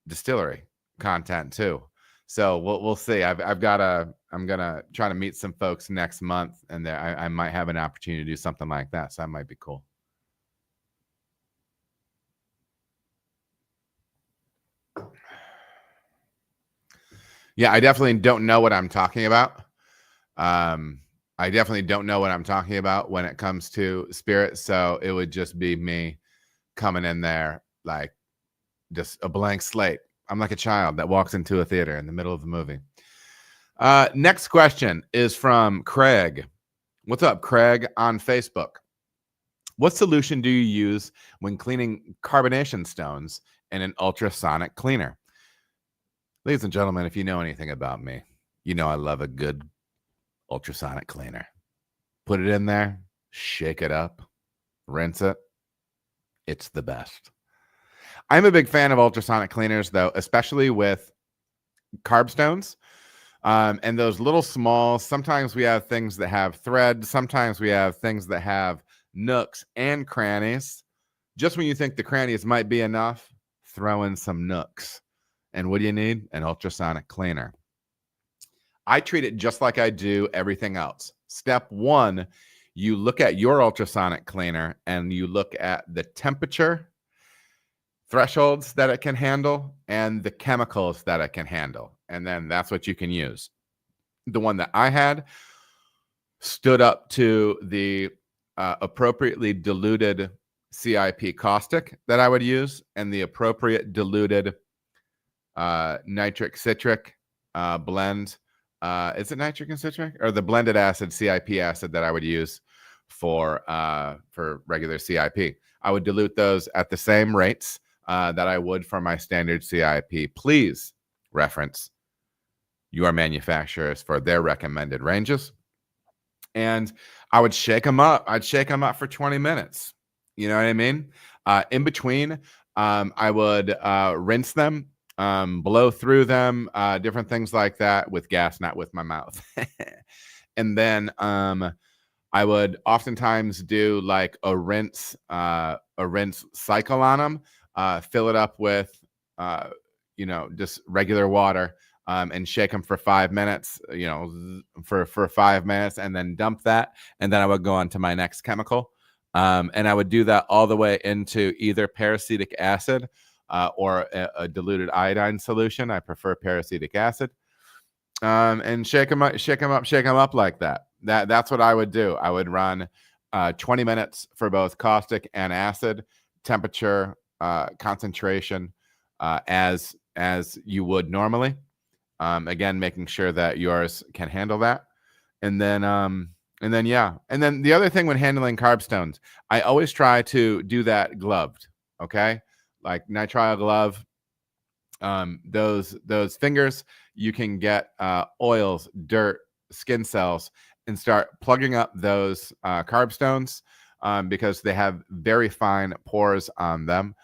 Speaker 1: distillery content too. So we'll see. I'm gonna try to meet some folks next month, and I might have an opportunity to do something like that. So that might be cool. Yeah, I definitely don't know what I'm talking about. I definitely don't know what I'm talking about when it comes to spirits. So it would just be me coming in there like just a blank slate. I'm like a child that walks into a theater in the middle of the movie. Next question is from Craig. What's up, Craig, on Facebook? What solution do you use when cleaning carbonation stones in an ultrasonic cleaner? Ladies and gentlemen, if you know anything about me, you know I love a good ultrasonic cleaner. Put it in there, shake it up, rinse it. It's the best. I'm a big fan of ultrasonic cleaners, though, especially with carb stones. And those little small, sometimes we have things that have threads. Sometimes we have things that have nooks and crannies. Just when you think the crannies might be enough, throw in some nooks. And what do you need? An ultrasonic cleaner. I treat it just like I do everything else. Step one, you look at your ultrasonic cleaner and you look at the temperature thresholds that it can handle and the chemicals that it can handle. And then that's what you can use. The one that I had stood up to the appropriately diluted CIP caustic that I would use and the appropriate diluted nitric citric blend. Is it nitric and citric or the blended acid CIP acid that I would use for regular CIP? I would dilute those at the same rates that I would for my standard CIP. Please reference your manufacturers for their recommended ranges. And I would shake them up. I'd shake them up for 20 minutes. You know what I mean? In between, I would rinse them, blow through them, different things like that with gas, not with my mouth. And then I would oftentimes do like a rinse cycle on them, fill it up with, just regular water, and shake them for 5 minutes, for 5 minutes, and then dump that. And then I would go on to my next chemical. And I would do that all the way into either peracetic acid or a diluted iodine solution. I prefer peracetic acid. And shake them up like that. That's what I would do. I would run 20 minutes for both caustic and acid, temperature, concentration, as you would normally. Again, making sure that yours can handle that. And then the other thing when handling carb stones, I always try to do that gloved. Okay, like nitrile glove. Those fingers, you can get oils, dirt, skin cells, and start plugging up those carb stones because they have very fine pores on them.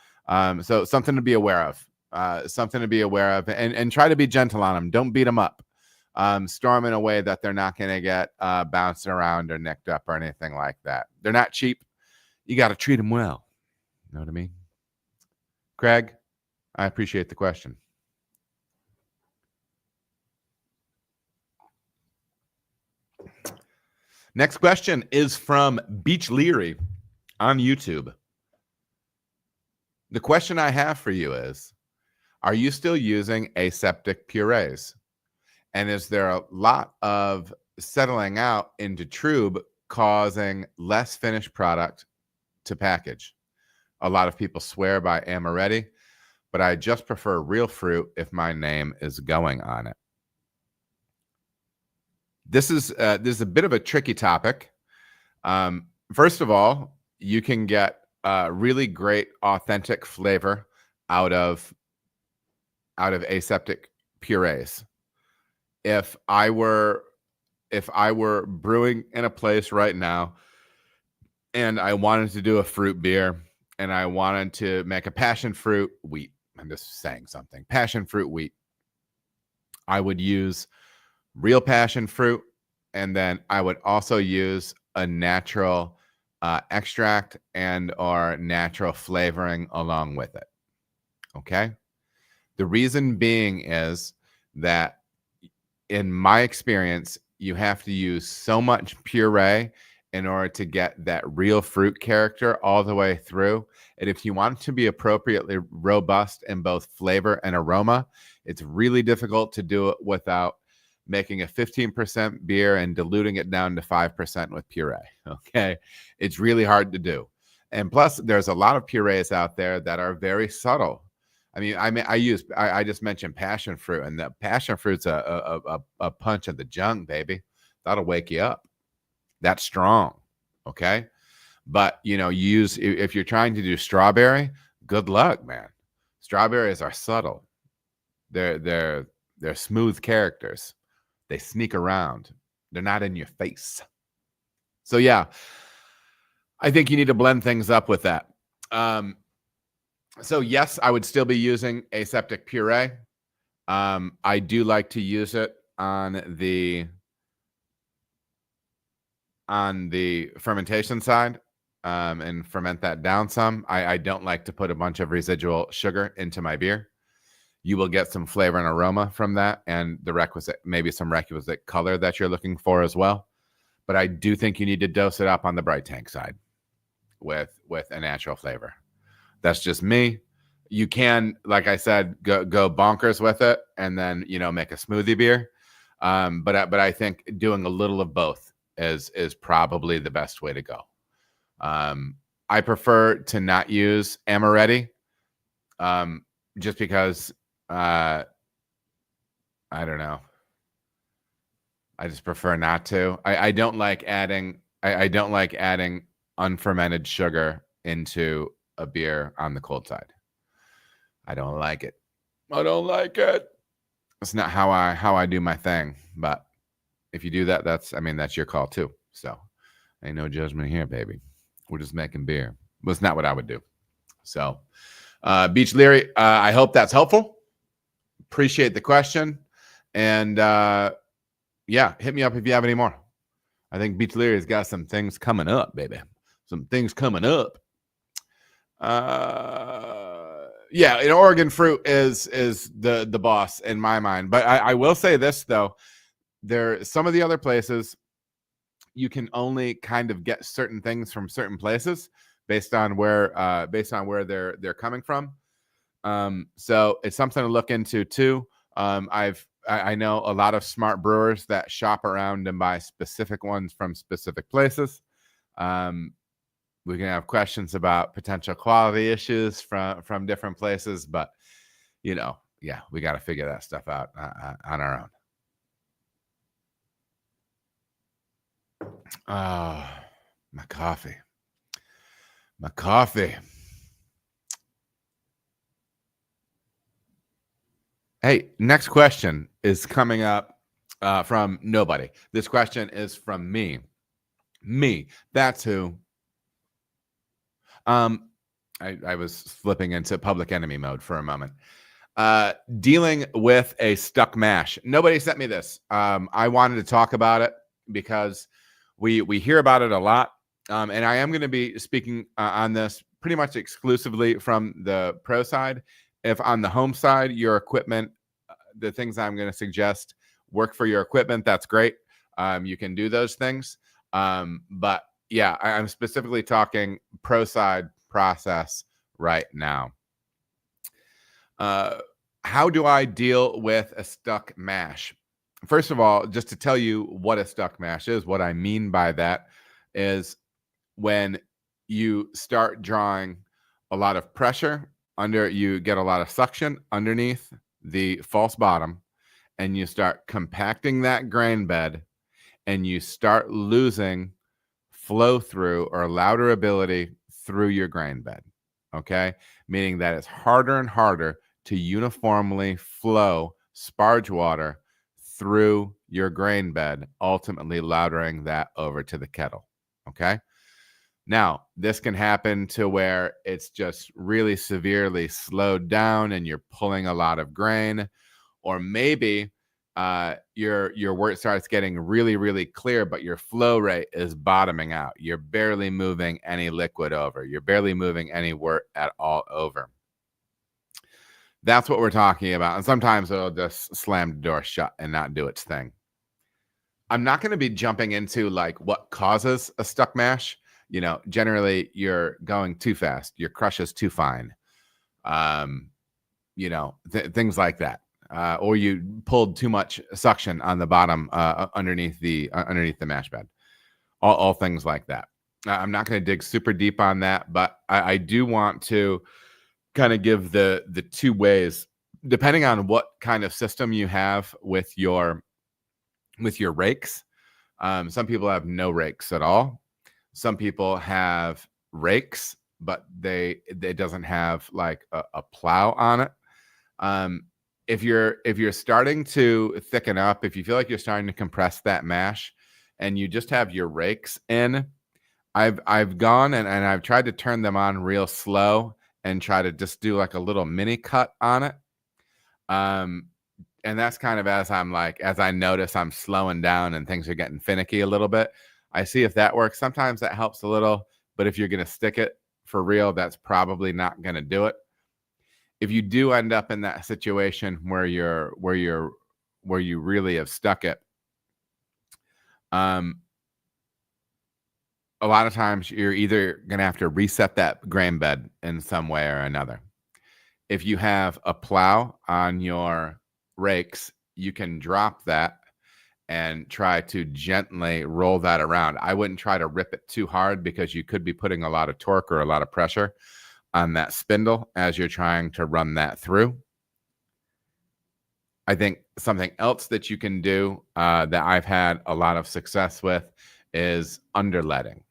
Speaker 1: So something to be aware of. And try to be gentle on them. Don't beat them up. Store them in a way that they're not going to get bounced around or nicked up or anything like that. They're not cheap. You got to treat them well. You know what I mean? Craig, I appreciate the question. Next question is from Beach Leary on YouTube. The question I have for you is, are you still using aseptic purees? And is there a lot of settling out into trube causing less finished product to package? A lot of people swear by Amaretti, but I just prefer real fruit if my name is going on it. This is a bit of a tricky topic. First of all, you can get really great authentic flavor out of aseptic purees. if I were brewing in a place right now and I wanted to do a fruit beer and I wanted to make a passion fruit wheat, I'm just saying something, passion fruit wheat, I would use real passion fruit, and then I would also use a natural extract and or natural flavoring along with it. Okay. The reason being is that in my experience, you have to use so much puree in order to get that real fruit character all the way through. And if you want it to be appropriately robust in both flavor and aroma, it's really difficult to do it without making a 15% beer and diluting it down to 5% with puree. Okay. It's really hard to do. And plus, there's a lot of purees out there that are very subtle. I mean, I just mentioned passion fruit, and the passion fruit's a punch of the junk, baby. That'll wake you up. That's strong. Okay. But if you're trying to do strawberry, good luck, man. Strawberries are subtle. They're smooth characters. They sneak around. They're not in your face. So yeah, I think you need to blend things up with that. So yes, I would still be using aseptic puree. I do like to use it on the fermentation side and ferment that down some. I don't like to put a bunch of residual sugar into my beer. You will get some flavor and aroma from that, and maybe some requisite color that you're looking for as well. But I do think you need to dose it up on the bright tank side with a natural flavor. That's just me. You can, like I said, go bonkers with it and then, make a smoothie beer. But I think doing a little of both is probably the best way to go. I prefer to not use amaretti just because I don't know. I just prefer not to. I don't like adding unfermented sugar into a beer on the cold side. I don't like it. It's not how I do my thing. But if you do that, that's your call too. So ain't no judgment here, baby. We're just making beer. But it's not what I would do. So Beach Leary, I hope that's helpful. Appreciate the question. And yeah, hit me up if you have any more. I think Beach Leary's got some things coming up, baby. Some things coming up. Yeah, Oregon fruit is the boss in my mind. But I will say this though, some of the other places you can only kind of get certain things from certain places based on where they're coming from. So it's something to look into too. I know a lot of smart brewers that shop around and buy specific ones from specific places. We can have questions about potential quality issues from different places, but yeah, we got to figure that stuff out on our own. Oh, my coffee. Hey, next question is coming up from nobody. This question is from me. That's who. I was flipping into public enemy mode for a moment. Dealing with a stuck mash. Nobody sent me this. I wanted to talk about it because we hear about it a lot. And I am going to be speaking on this pretty much exclusively from the pro side. If on the home side, your equipment, the things I'm going to suggest work for your equipment, that's great. You can do those things. But yeah, I'm specifically talking pro side process right now. How do I deal with a stuck mash? First of all, just to tell you what a stuck mash is, what I mean by that is when you start drawing a lot of pressure you get a lot of suction underneath the false bottom, and you start compacting that grain bed, and you start losing flow through or louderability through your grain bed. Okay, meaning that it's harder and harder to uniformly flow sparge water through your grain bed, ultimately lautering that over to the kettle. Okay. Now, this can happen to where it's just really severely slowed down and you're pulling a lot of grain, or maybe your wort starts getting really, really clear, but your flow rate is bottoming out. You're barely moving any liquid over. You're barely moving any wort at all over. That's what we're talking about. And sometimes it'll just slam the door shut and not do its thing. I'm not going to be jumping into like what causes a stuck mash. You know, generally you're going too fast. Your crush is too fine. You know, things like that. Or you pulled too much suction on the bottom underneath the mash bed. All things like that. I'm not going to dig super deep on that, but I do want to kind of give the two ways, depending on what kind of system you have with your rakes. Some people have no rakes at all. Some people have rakes, but it doesn't have like a plow on it. If you're starting to thicken up, if you feel like you're starting to compress that mash and you just have your rakes in, I've gone and I've tried to turn them on real slow and try to just do like a little mini cut on it. And that's kind of as I notice I'm slowing down and things are getting finicky a little bit. I see if that works. Sometimes that helps a little, but if you're going to stick it for real, that's probably not going to do it. If you do end up in that situation where you really have stuck it, a lot of times you're either going to have to reset that grain bed in some way or another. If you have a plow on your rakes, you can drop that and try to gently roll that around. I wouldn't try to rip it too hard because you could be putting a lot of torque or a lot of pressure on that spindle as you're trying to run that through. I think something else that you can do that I've had a lot of success with is underletting,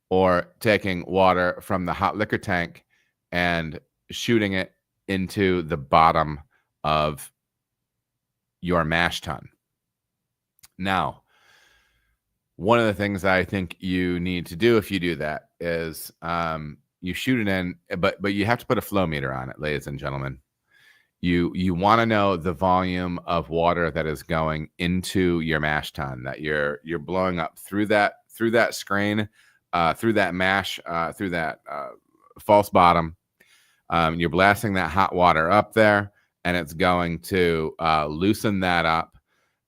Speaker 1: or taking water from the hot liquor tank and shooting it into the bottom of your mash tun. Now, one of the things I think you need to do if you do that is you shoot it in, but you have to put a flow meter on it, ladies and gentlemen. You want to know the volume of water that is going into your mash tun, that you're blowing up through that screen, through that mash, through that false bottom. You're blasting that hot water up there, and it's going to loosen that up.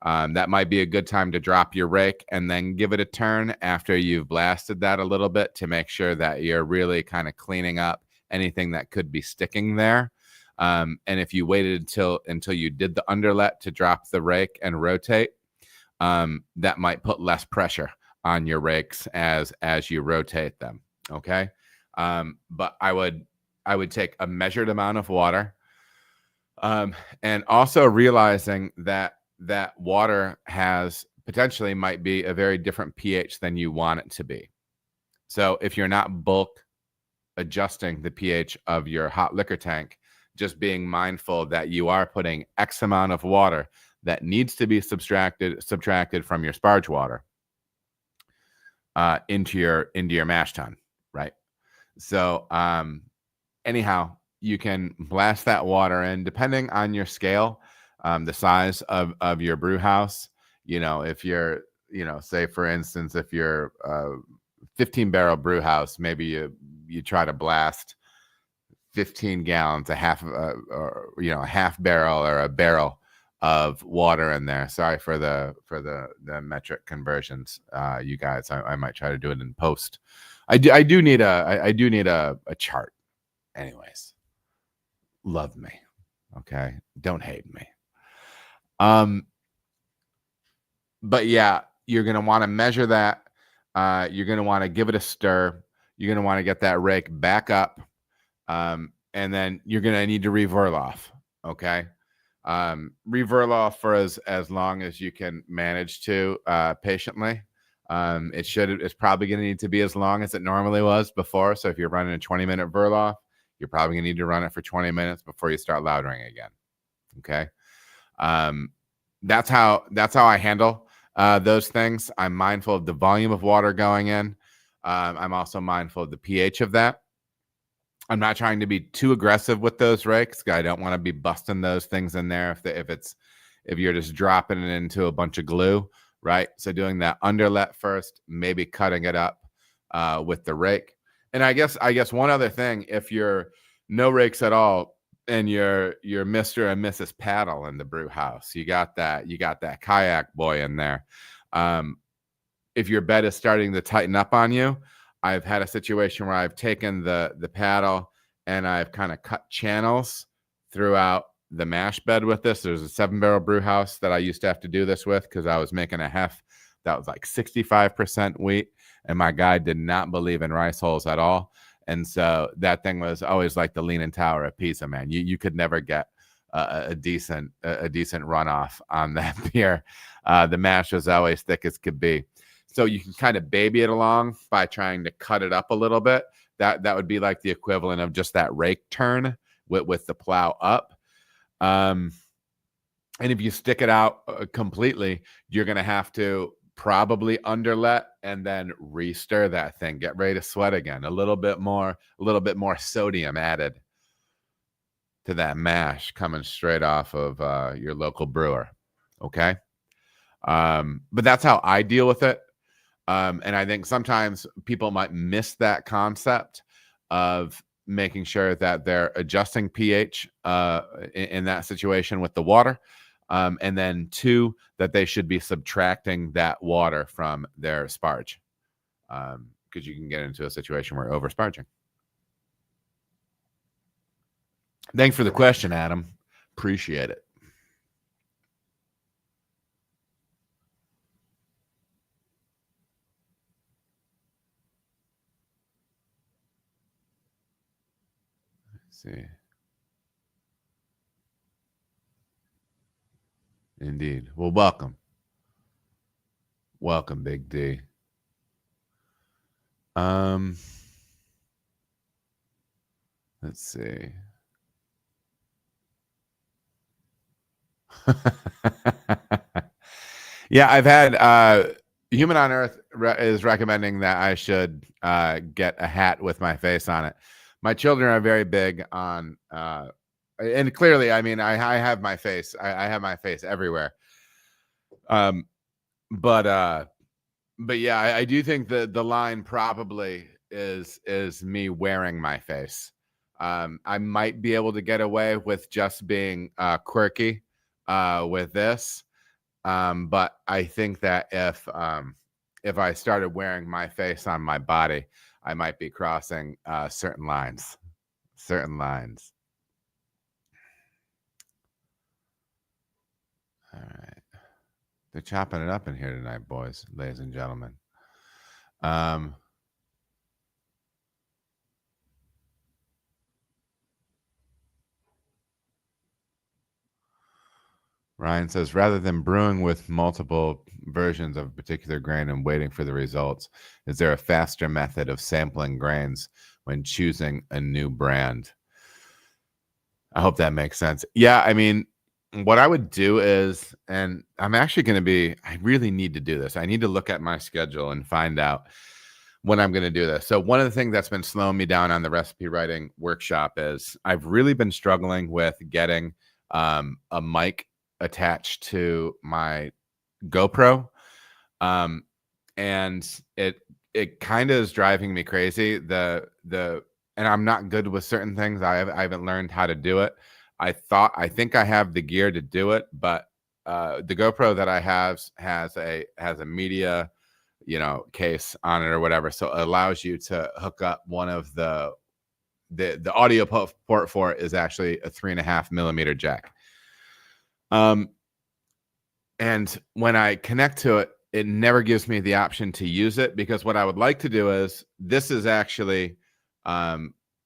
Speaker 1: That might be a good time to drop your rake and then give it a turn after you've blasted that a little bit to make sure that you're really kind of cleaning up anything that could be sticking there. And if you waited until you did the underlet to drop the rake and rotate, that might put less pressure on your rakes as you rotate them. Okay. But I would take a measured amount of water, and also realizing that water has potentially might be a very different pH than you want it to be. So if you're not bulk adjusting the pH of your hot liquor tank, just being mindful that you are putting X amount of water that needs to be subtracted from your sparge water into your mash tun, right? So anyhow, you can blast that water in depending on your scale, the size of your brew house. You know, if you're, say for instance, if you're 15 barrel brew house, maybe you try to blast 15 gallons, a half barrel or a barrel of water in there. Sorry for the metric conversions, you guys. I might try to do it in post. I do need a chart. Anyways, love me, okay? Don't hate me. But yeah, you're gonna want to measure that. You're gonna want to give it a stir. You're gonna want to get that rake back up. And then you're going to need to reverloff. Okay. Reverloff for as long as you can manage to, patiently. It's probably going to need to be as long as it normally was before. So if you're running a 20-minute verloff, you're probably going to need to run it for 20 minutes before you start lautering again. Okay. that's how I handle those things. I'm mindful of the volume of water going in. I'm also mindful of the pH of that. I'm not trying to be too aggressive with those rakes. I don't want to be busting those things in there if you're just dropping it into a bunch of glue, right? So doing that underlet first, maybe cutting it up with the rake. And I guess one other thing, if you're no rakes at all and you're Mr. and Mrs. Paddle in the brew house, you got that kayak boy in there. If your bed is starting to tighten up on you, I've had a situation where I've taken the paddle and I've kind of cut channels throughout the mash bed with this. There's a 7-barrel brew house that I used to have to do this with because I was making a hef that was like 65% wheat, and my guy did not believe in rice hulls at all. And so that thing was always like the Leaning Tower of Pisa, man. You could never get a decent runoff on that beer. The mash was always thick as could be. So you can kind of baby it along by trying to cut it up a little bit. That would be like the equivalent of just that rake turn with the plow up. And if you stick it out completely, you're going to have to probably underlet and then re-stir that thing. Get ready to sweat again. A little bit more sodium added to that mash coming straight off of your local brewer. Okay. But that's how I deal with it. And I think sometimes people might miss that concept of making sure that they're adjusting pH in that situation with the water. And then 2, that they should be subtracting that water from their sparge, because you can get into a situation where over sparging. Thanks for the question, Adam. Appreciate it. See. Indeed. Well, welcome. Welcome, Big D. Let's see. Yeah, I've had Human on Earth is recommending that I should get a hat with my face on it. My children are very big on and clearly, I mean, I have my face. I have my face everywhere. But yeah, I do think the line probably is me wearing my face. I might be able to get away with just being quirky with this. But I think that if I started wearing my face on my body, I might be crossing certain lines. All right. They're chopping it up in here tonight, boys, ladies and gentlemen. Ryan says, rather than brewing with multiple versions of a particular grain and waiting for the results, is there a faster method of sampling grains when choosing a new brand? I hope that makes sense. Yeah, I mean, what I would do is, and I'm actually going to be, I really need to do this. I need to look at my schedule and find out when I'm going to do this. So one of the things that's been slowing me down on the recipe writing workshop is I've really been struggling with getting a mic attached to my GoPro. And it kind of is driving me crazy. And I'm not good with certain things. I haven't learned how to do it. I think I have the gear to do it, but the GoPro that I have has a media, case on it or whatever. So it allows you to hook up one of the audio port for it is actually a 3.5 millimeter jack. And when I connect to it, it never gives me the option to use it, because what I would like to do is this is actually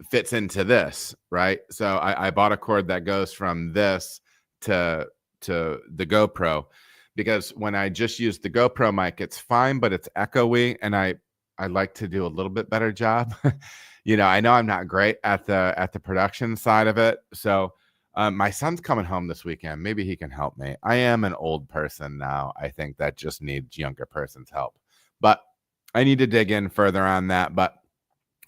Speaker 1: fits into this, right? So I bought a cord that goes from this to the GoPro, because when I just use the GoPro mic, it's fine, but it's echoey, and I like to do a little bit better job. I know I'm not great at the production side of it, so My son's coming home this weekend. Maybe he can help me. I am an old person now. I think that just needs younger person's help. But I need to dig in further on that. But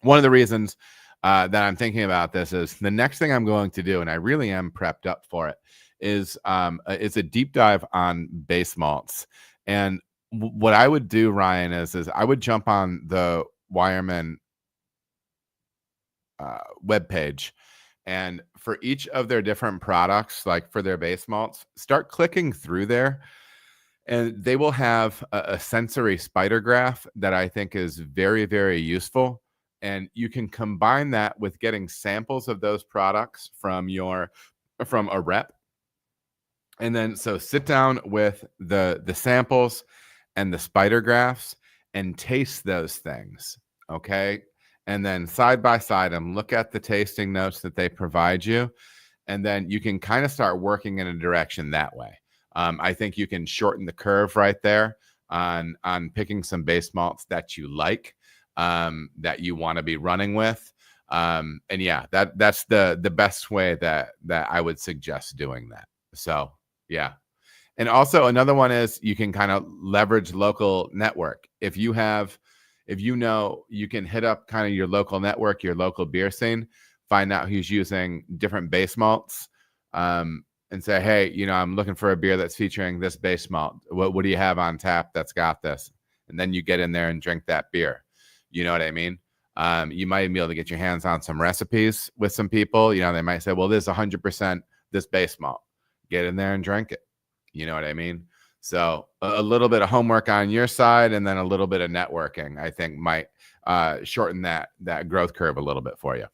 Speaker 1: one of the reasons that I'm thinking about this is the next thing I'm going to do, and I really am prepped up for it, is a deep dive on base malts. And what I would do, Ryan, is I would jump on the Wireman webpage, and for each of their different products, like for their base malts, start clicking through there, and they will have a sensory spider graph that I think is very, very useful. And you can combine that with getting samples of those products from a rep. And then so sit down with the samples and the spider graphs and taste those things. Okay. And then side by side them, look at the tasting notes that they provide you. And then you can kind of start working in a direction that way. I think you can shorten the curve right there on picking some base malts that you like, that you want to be running with. And yeah, that's the best way that I would suggest doing that. So yeah. And also another one is you can kind of leverage local network. If you know, you can hit up kind of your local network, your local beer scene, find out who's using different base malts, and say, hey, I'm looking for a beer that's featuring this base malt. What do you have on tap that's got this? And then you get in there and drink that beer. You know what I mean? You might be able to get your hands on some recipes with some people. They might say, well, this is 100% this base malt. Get in there and drink it. You know what I mean? So a little bit of homework on your side and then a little bit of networking, I think might shorten that growth curve a little bit for you.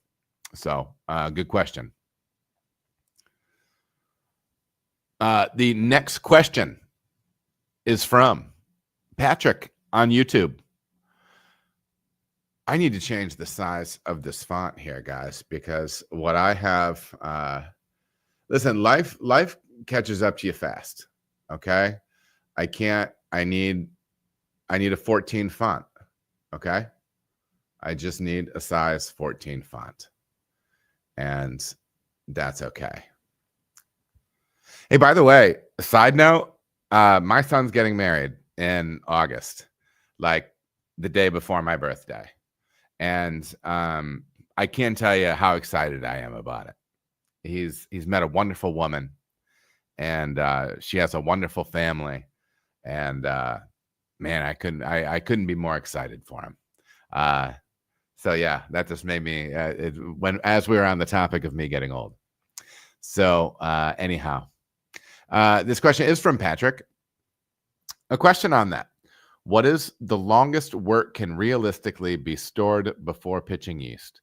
Speaker 1: So good question. The next question is from Patrick on YouTube. I need to change the size of this font here, guys, because what I have, listen, life catches up to you fast. Okay. I need a 14 font. Okay. I just need a size 14 font, and that's okay. Hey, by the way, side note, my son's getting married in August, like the day before my birthday. And I can't tell you how excited I am about it. He's met a wonderful woman, and she has a wonderful family. And man, I couldn't be more excited for him. So yeah, that just made me as we were on the topic of me getting old. So anyhow, this question is from Patrick. A question on that. What is the longest wort can realistically be stored before pitching yeast?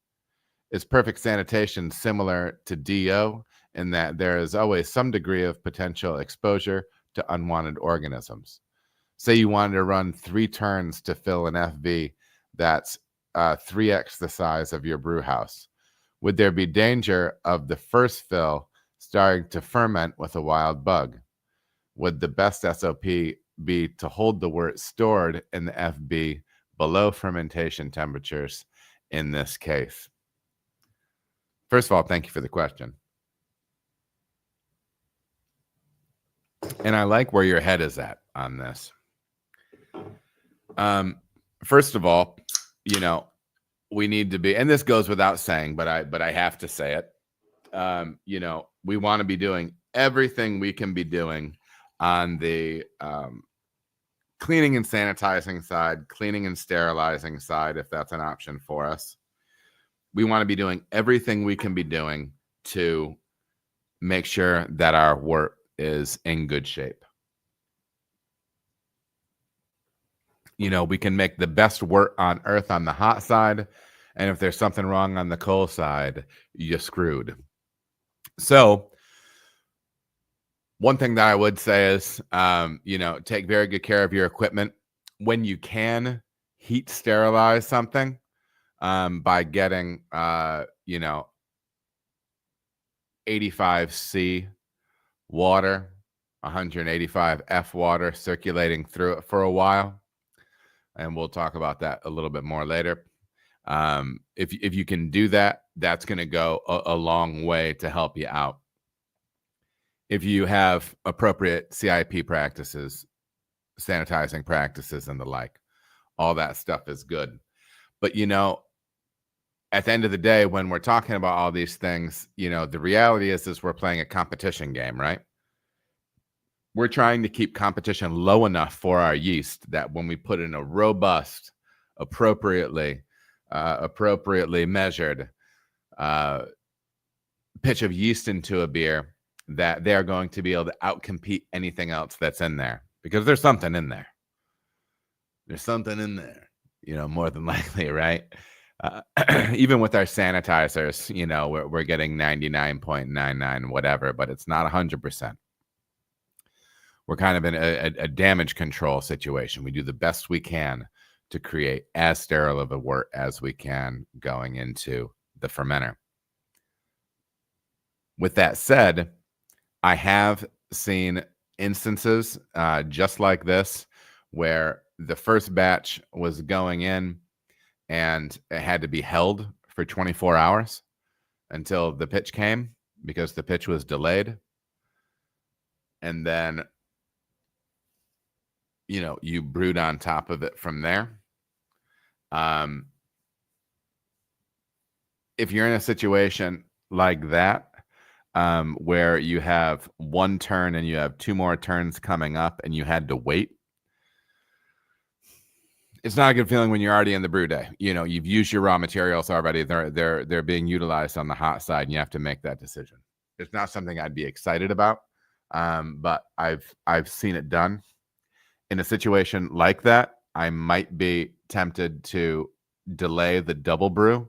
Speaker 1: Is perfect sanitation similar to DO in that there is always some degree of potential exposure to unwanted organisms? Say you wanted to run 3 turns to fill an FV that's 3x the size of your brew house. Would there be danger of the first fill starting to ferment with a wild bug? Would the best SOP be to hold the wort stored in the FB below fermentation temperatures in this case? First of all, thank you for the question. And I like where your head is at on this. First of all, we need to be, and this goes without saying, but I have to say it. We want to be doing everything we can be doing on the cleaning and sanitizing side, cleaning and sterilizing side, if that's an option for us. We want to be doing everything we can be doing to make sure that our wort is in good shape. We can make the best wort on earth on the hot side, and if there's something wrong on the cold side, you're screwed. So one thing that I would say is, take very good care of your equipment. When you can, heat sterilize something by getting, 85C water, 185F water circulating through it for a while. And we'll talk about that a little bit more later. If you can do that, that's going to go a long way to help you out. if you have appropriate CIP practices, sanitizing practices, and the like, all that stuff is good. But, at the end of the day, when we're talking about all these things, the reality is we're playing a competition game, right? We're trying to keep competition low enough for our yeast that when we put in a robust, appropriately measured pitch of yeast into a beer, that they're going to be able to outcompete anything else that's in there, because there's something in there. There's something in there, more than likely, right? Even with our sanitizers, we're getting 99.99 whatever, but it's not 100%. We're kind of in a damage control situation. We do the best we can to create as sterile of a wort as we can going into the fermenter. With that said, I have seen instances just like this, where the first batch was going in and it had to be held for 24 hours until the pitch came, because the pitch was delayed. And then, you brewed on top of it from there. If you're in a situation like that, where you have one turn and you have 2 more turns coming up and you had to wait, it's not a good feeling when you're already in the brew day. You've used your raw materials already. They're being utilized on the hot side, and you have to make that decision. It's not something I'd be excited about, but I've seen it done. In a situation like that, I might be tempted to delay the double brew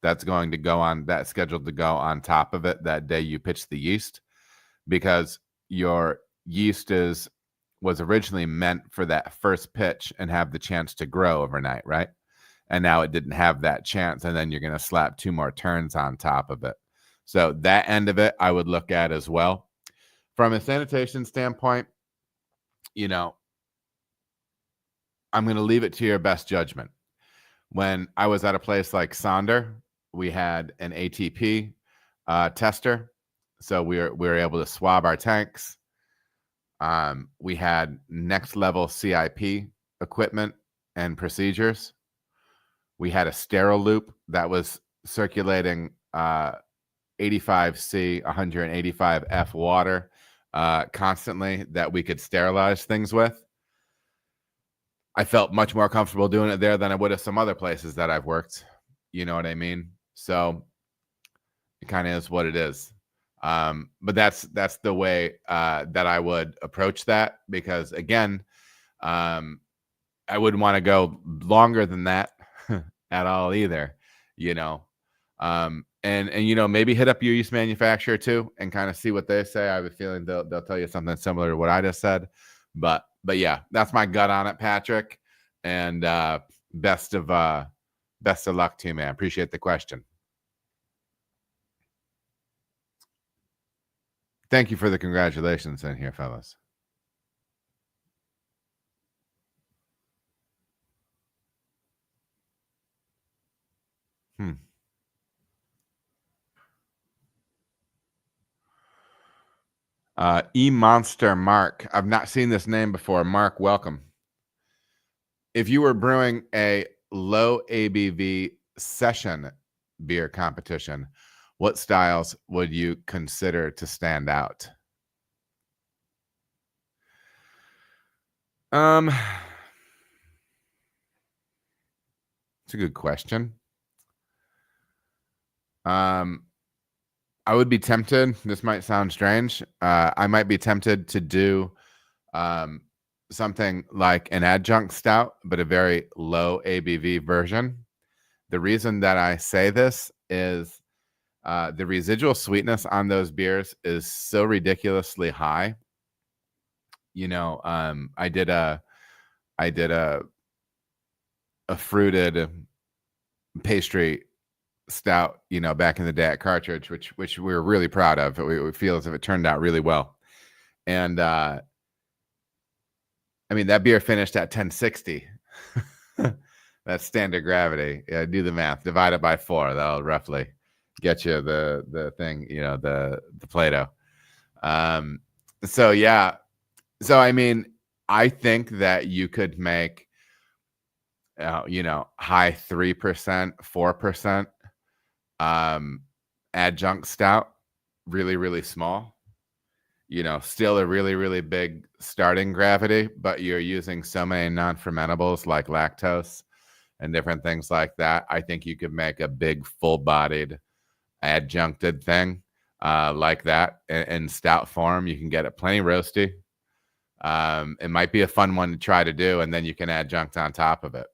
Speaker 1: that's scheduled to go on top of it that day you pitch the yeast, because your yeast was originally meant for that first pitch and have the chance to grow overnight, right? And now it didn't have that chance, and then you're going to slap 2 more turns on top of it. So that end of it I would look at as well. From a sanitation standpoint, I'm going to leave it to your best judgment. When I was at a place like Sonder, we had an ATP tester, so we were able to swab our tanks. We had next level CIP equipment and procedures. We had a sterile loop that was circulating 85C, 185F water constantly, that we could sterilize things with. I felt much more comfortable doing it there than I would at some other places that I've worked. You know what I mean? So it kind of is what it is. But that's the way that I would approach that, because again, I wouldn't want to go longer than that at all either, and maybe hit up your yeast manufacturer too and kind of see what they say. I have a feeling they'll tell you something similar to what I just said, but yeah, that's my gut on it, Patrick. And best of luck to you, man. Appreciate the question. Thank you for the congratulations in here, fellas. E-Monster Mark. I've not seen this name before. Mark, welcome. If you were brewing a low ABV session beer competition, what styles would you consider to stand out? It's a good question. I would be tempted. This might sound strange. I might be tempted to do something like an adjunct stout, but a very low ABV version. The reason that I say this is the residual sweetness on those beers is so ridiculously high. I did a fruited pastry stout, back in the day at Cartridge, which we were really proud of. We feel as if it turned out really well. And that beer finished at 1060. That's standard gravity. Yeah, do the math. Divide it by 4. That'll roughly get you the thing, the Play-Doh. So yeah. So I mean, I think that you could make, high 3%, 4% adjunct stout, really, really small. Still a really, really big starting gravity, but you're using so many non-fermentables like lactose and different things like that. I think you could make a big, full-bodied adjuncted thing like that in stout form. You can get it plenty roasty. It might be a fun one to try to do, and then you can adjunct on top of it.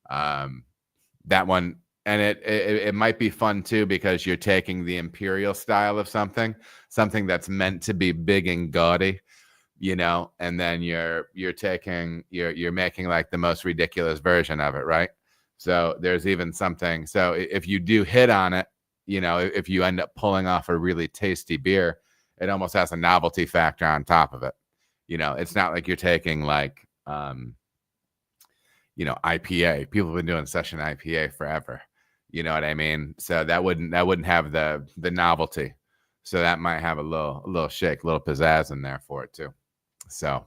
Speaker 1: That one, and it might be fun too, because you're taking the imperial style of something that's meant to be big and gaudy, and then you're making like the most ridiculous version of it, right? So there's even something. So if you do hit on it, if you end up pulling off a really tasty beer, it almost has a novelty factor on top of it. It's not like you're taking like IPA. People have been doing session IPA forever. You know what I mean? So that wouldn't have the novelty. So that might have a little shake, a little pizzazz in there for it too. So,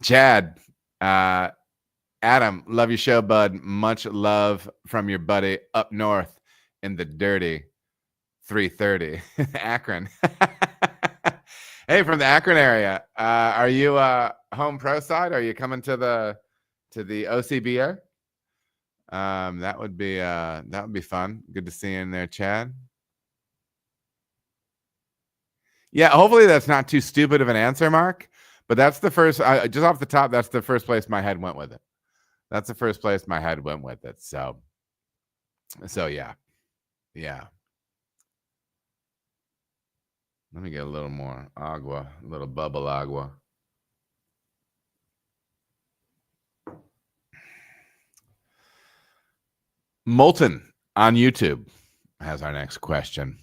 Speaker 1: Chad, Adam, love your show, bud. Much love from your buddy up north in the dirty 330 Akron. Hey, from the Akron area. Are you home pro side? Are you coming to the OCBA? That would be fun. Good to see you in there, Chad. Yeah, hopefully that's not too stupid of an answer, Mark. But that's the first. Just off the top, that's the first place my head went with it. That's the first place my head went with it. So yeah. Let me get a little more agua, a little bubble agua. Molten on YouTube has our next question.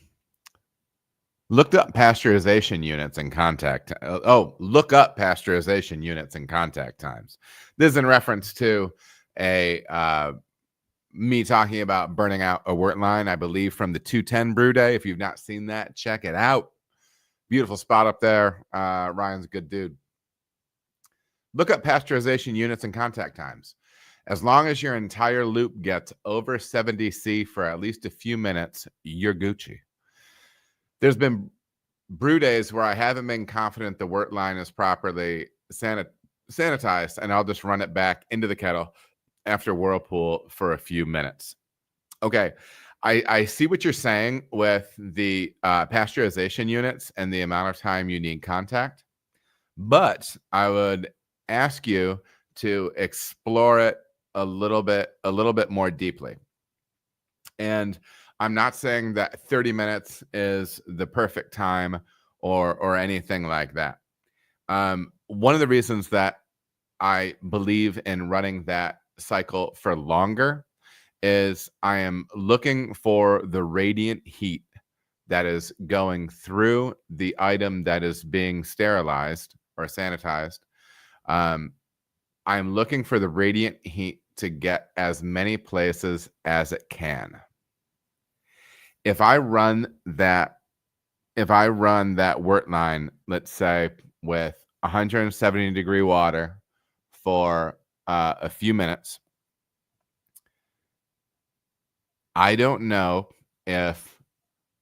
Speaker 1: Looked up pasteurization units and contact. Look up pasteurization units and contact times. This is in reference to me talking about burning out a wort line, I believe, from the 210 brew day. If you've not seen that, check it out. Beautiful spot up there. Ryan's a good dude. Look up pasteurization units and contact times. As long as your entire loop gets over 70 C for at least a few minutes, you're Gucci. There's been brew days where I haven't been confident the wort line is properly sanitized, and I'll just run it back into the kettle after whirlpool for a few minutes. Okay, I see what you're saying with the pasteurization units and the amount of time you need contact, but I would ask you to explore it a little bit more deeply. And I'm not saying that 30 minutes is the perfect time or anything like that. One of the reasons that I believe in running that cycle for longer is I am looking for the radiant heat that is going through the item that is being sterilized or sanitized. I'm looking for the radiant heat to get as many places as it can. If I run that wort line, let's say with 170 degree water for a few minutes, I don't know if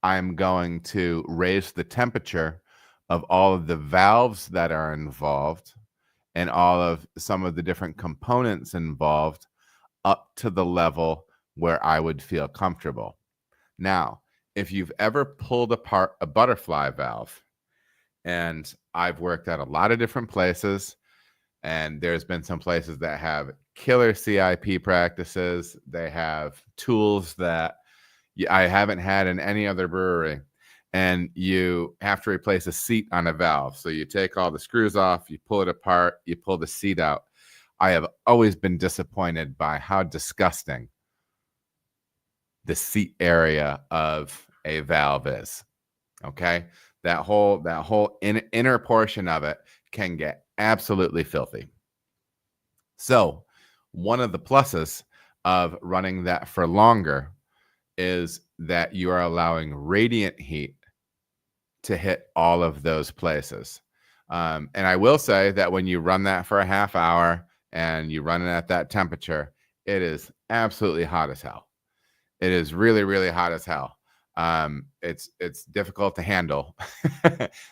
Speaker 1: I'm going to raise the temperature of all of the valves that are involved and all of some of the different components involved up to the level where I would feel comfortable. Now, if you've ever pulled apart a butterfly valve, and I've worked at a lot of different places, and there's been some places that have killer CIP practices. They have tools that I haven't had in any other brewery. And you have to replace a seat on a valve. So you take all the screws off, you pull it apart, you pull the seat out. I have always been disappointed by how disgusting the seat area of a valve is. Okay? That whole inner portion of it can get absolutely filthy. So one of the pluses of running that for longer is that you are allowing radiant heat to hit all of those places. And I will say that when you run that for a half hour and you run it at that temperature, it is absolutely hot as hell. It is really, really hot as hell. It's difficult to handle.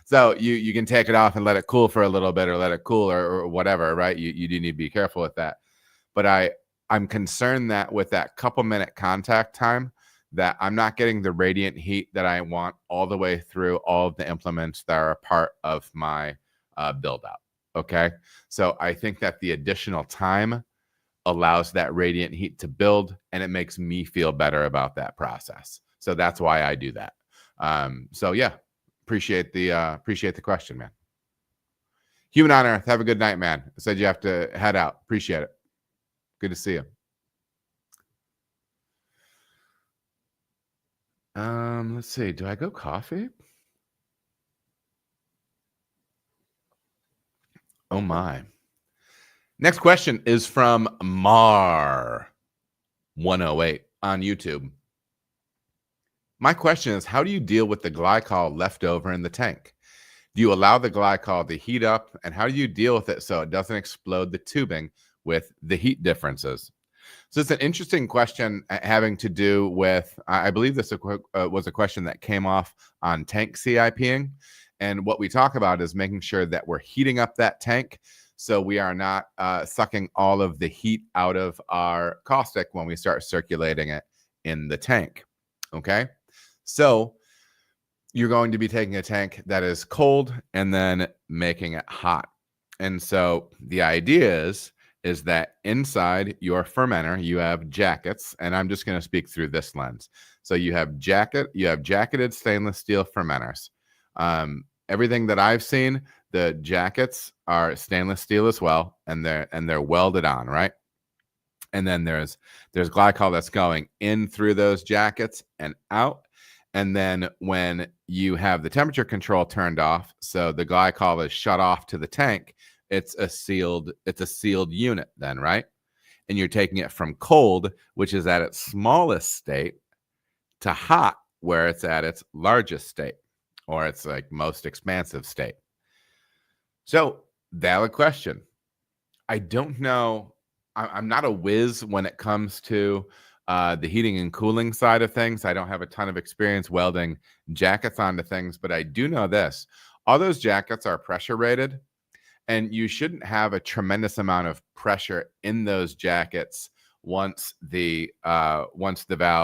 Speaker 1: So you can take it off and let it cool for a little bit, or let it cool, or whatever, right? You do need to be careful with that. But I'm concerned that with that couple minute contact time, that I'm not getting the radiant heat that I want all the way through all of the implements that are a part of my build out. Okay. So I think that the additional time allows that radiant heat to build, and it makes me feel better about that process. So that's why I do that. So yeah, appreciate the question, man. Human on Earth, have a good night, man. I said you have to head out. Appreciate it. Good to see you. Let's see. Do I go coffee? Oh my. Next question is from Mar108 on YouTube. My question is, how do you deal with the glycol left over in the tank? Do you allow the glycol to heat up, and how do you deal with it so it doesn't explode the tubing with the heat differences? So it's an interesting question having to do with, I believe this was a question that came off on tank CIPing. And what we talk about is making sure that we're heating up that tank so we are not sucking all of the heat out of our caustic when we start circulating it in the tank. Okay. So you're going to be taking a tank that is cold and then making it hot. And so the idea is that inside your fermenter, you have jackets, and I'm just going to speak through this lens. So you have jacketed stainless steel fermenters. Everything that I've seen, the jackets are stainless steel as well, and they're welded on, right? And then there's glycol that's going in through those jackets and out. And then when you have the temperature control turned off, so the glycol is shut off to the tank, it's a sealed unit then, right? And you're taking it from cold, which is at its smallest state, to hot, where it's at its largest state, or its like most expansive state. So, valid question. I don't know. I'm not a whiz when it comes to the heating and cooling side of things. I don't have a ton of experience welding jackets onto things, but I do know this. All those jackets are pressure rated, and you shouldn't have a tremendous amount of pressure in those jackets once the solenoids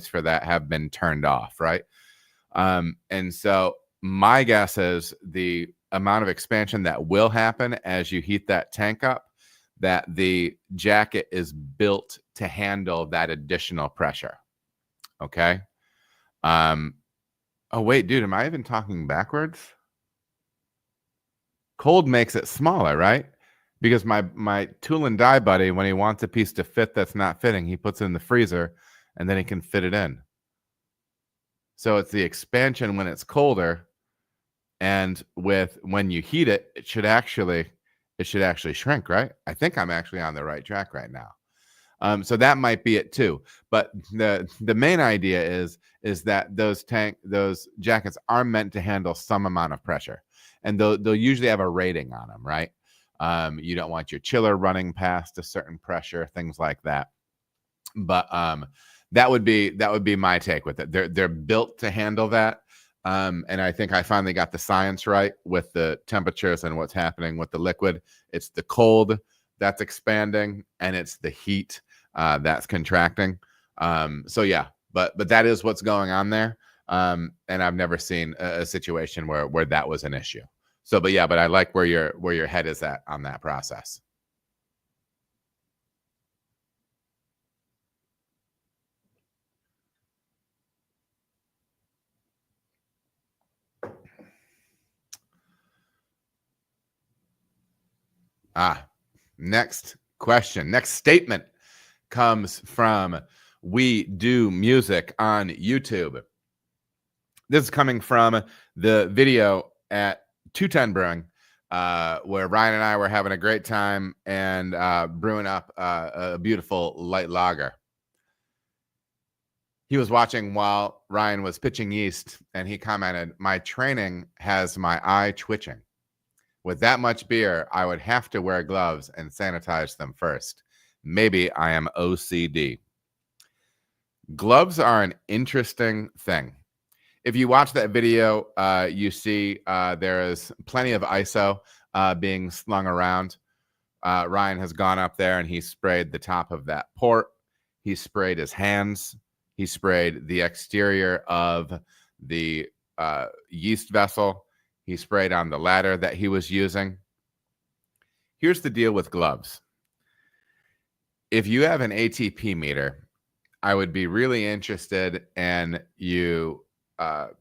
Speaker 1: for that have been turned off, right? And so my guess is the amount of expansion that will happen as you heat that tank up, that the jacket is built to handle that additional pressure. Okay. Oh wait, dude, am I even talking backwards? Cold makes it smaller, right? Because my tool and die buddy, when he wants a piece to fit that's not fitting, he puts it in the freezer and then he can fit it in. So it's the expansion when it's colder, and when you heat it, it should actually shrink, right? I think I'm actually on the right track right now. So that might be it too. But the main idea is that those jackets are meant to handle some amount of pressure, and they'll usually have a rating on them, right? You don't want your chiller running past a certain pressure, things like that. But that would be my take with it. They're built to handle that. And I think I finally got the science right with the temperatures and what's happening with the liquid. It's the cold that's expanding, and it's the heat that's contracting. So yeah, but that is what's going on there. And I've never seen a situation where that was an issue. So, but I like where your head is at on that process. Next question. Next statement comes from We Do Music on YouTube. This is coming from the video at 210 Brewing, where Ryan and I were having a great time and brewing up a beautiful light lager. He was watching while Ryan was pitching yeast, and he commented, "My training has my eye twitching. With that much beer, I would have to wear gloves and sanitize them first. Maybe I am OCD." Gloves are an interesting thing. If you watch that video, you see there is plenty of ISO being slung around. Ryan has gone up there and he sprayed the top of that port. He sprayed his hands. He sprayed the exterior of the yeast vessel. He sprayed on the ladder that he was using. Here's the deal with gloves. If you have an ATP meter, I would be really interested in you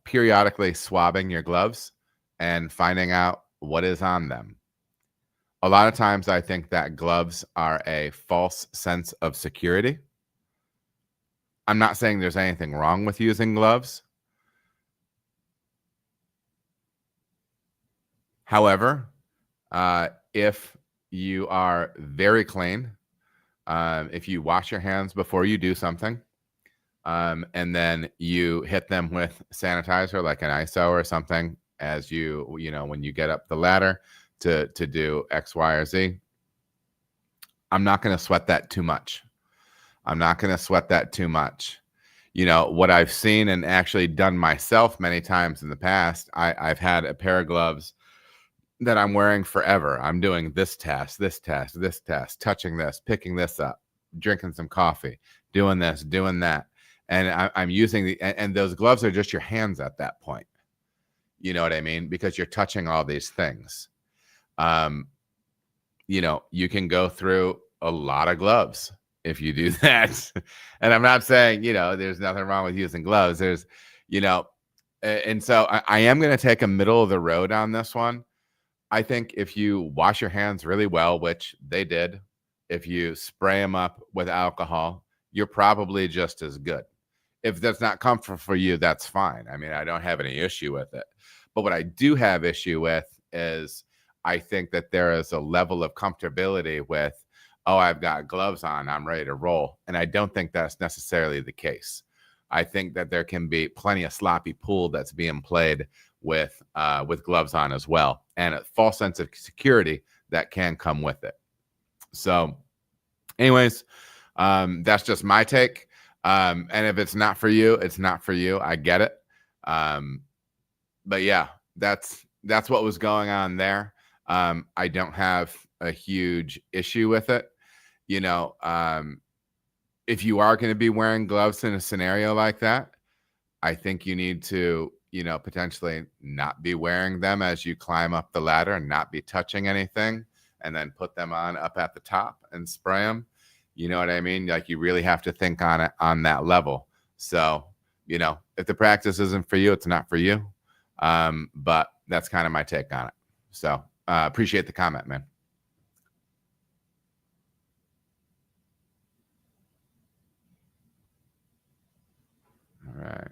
Speaker 1: periodically swabbing your gloves and finding out what is on them. A lot of times I think that gloves are a false sense of security. I'm not saying there's anything wrong with using gloves. However, if you are very clean, if you wash your hands before you do something, and then you hit them with sanitizer like an ISO or something as when you get up the ladder to do X, Y, or Z, I'm not going to sweat that too much. What I've seen and actually done myself many times in the past, I've had a pair of gloves that I'm wearing forever. I'm doing this test, touching this, picking this up, drinking some coffee, doing this, doing that. And I'm using and those gloves are just your hands at that point. You know what I mean? Because you're touching all these things. You can go through a lot of gloves if you do that. And I'm not saying, there's nothing wrong with using gloves. There's, and so I am going to take a middle of the road on this one. I think if you wash your hands really well, which they did, if you spray them up with alcohol, you're probably just as good. If that's not comfortable for you, that's fine. I mean, I don't have any issue with it. But what I do have issue with is I think that there is a level of comfortability with, oh, I've got gloves on, I'm ready to roll. And I don't think that's necessarily the case. I think that there can be plenty of sloppy pool that's being played with gloves on as well, and a false sense of security that can come with it. So anyways, that's just my take. And if it's not for you, it's not for you. I get it. But yeah, that's what was going on there. I don't have a huge issue with it. If you are going to be wearing gloves in a scenario like that, I think you need to, potentially not be wearing them as you climb up the ladder and not be touching anything, and then put them on up at the top and spray them. You know what I mean? Like, you really have to think on it on that level. So, if the practice isn't for you, it's not for you. But that's kind of my take on it. So appreciate the comment, man. All right.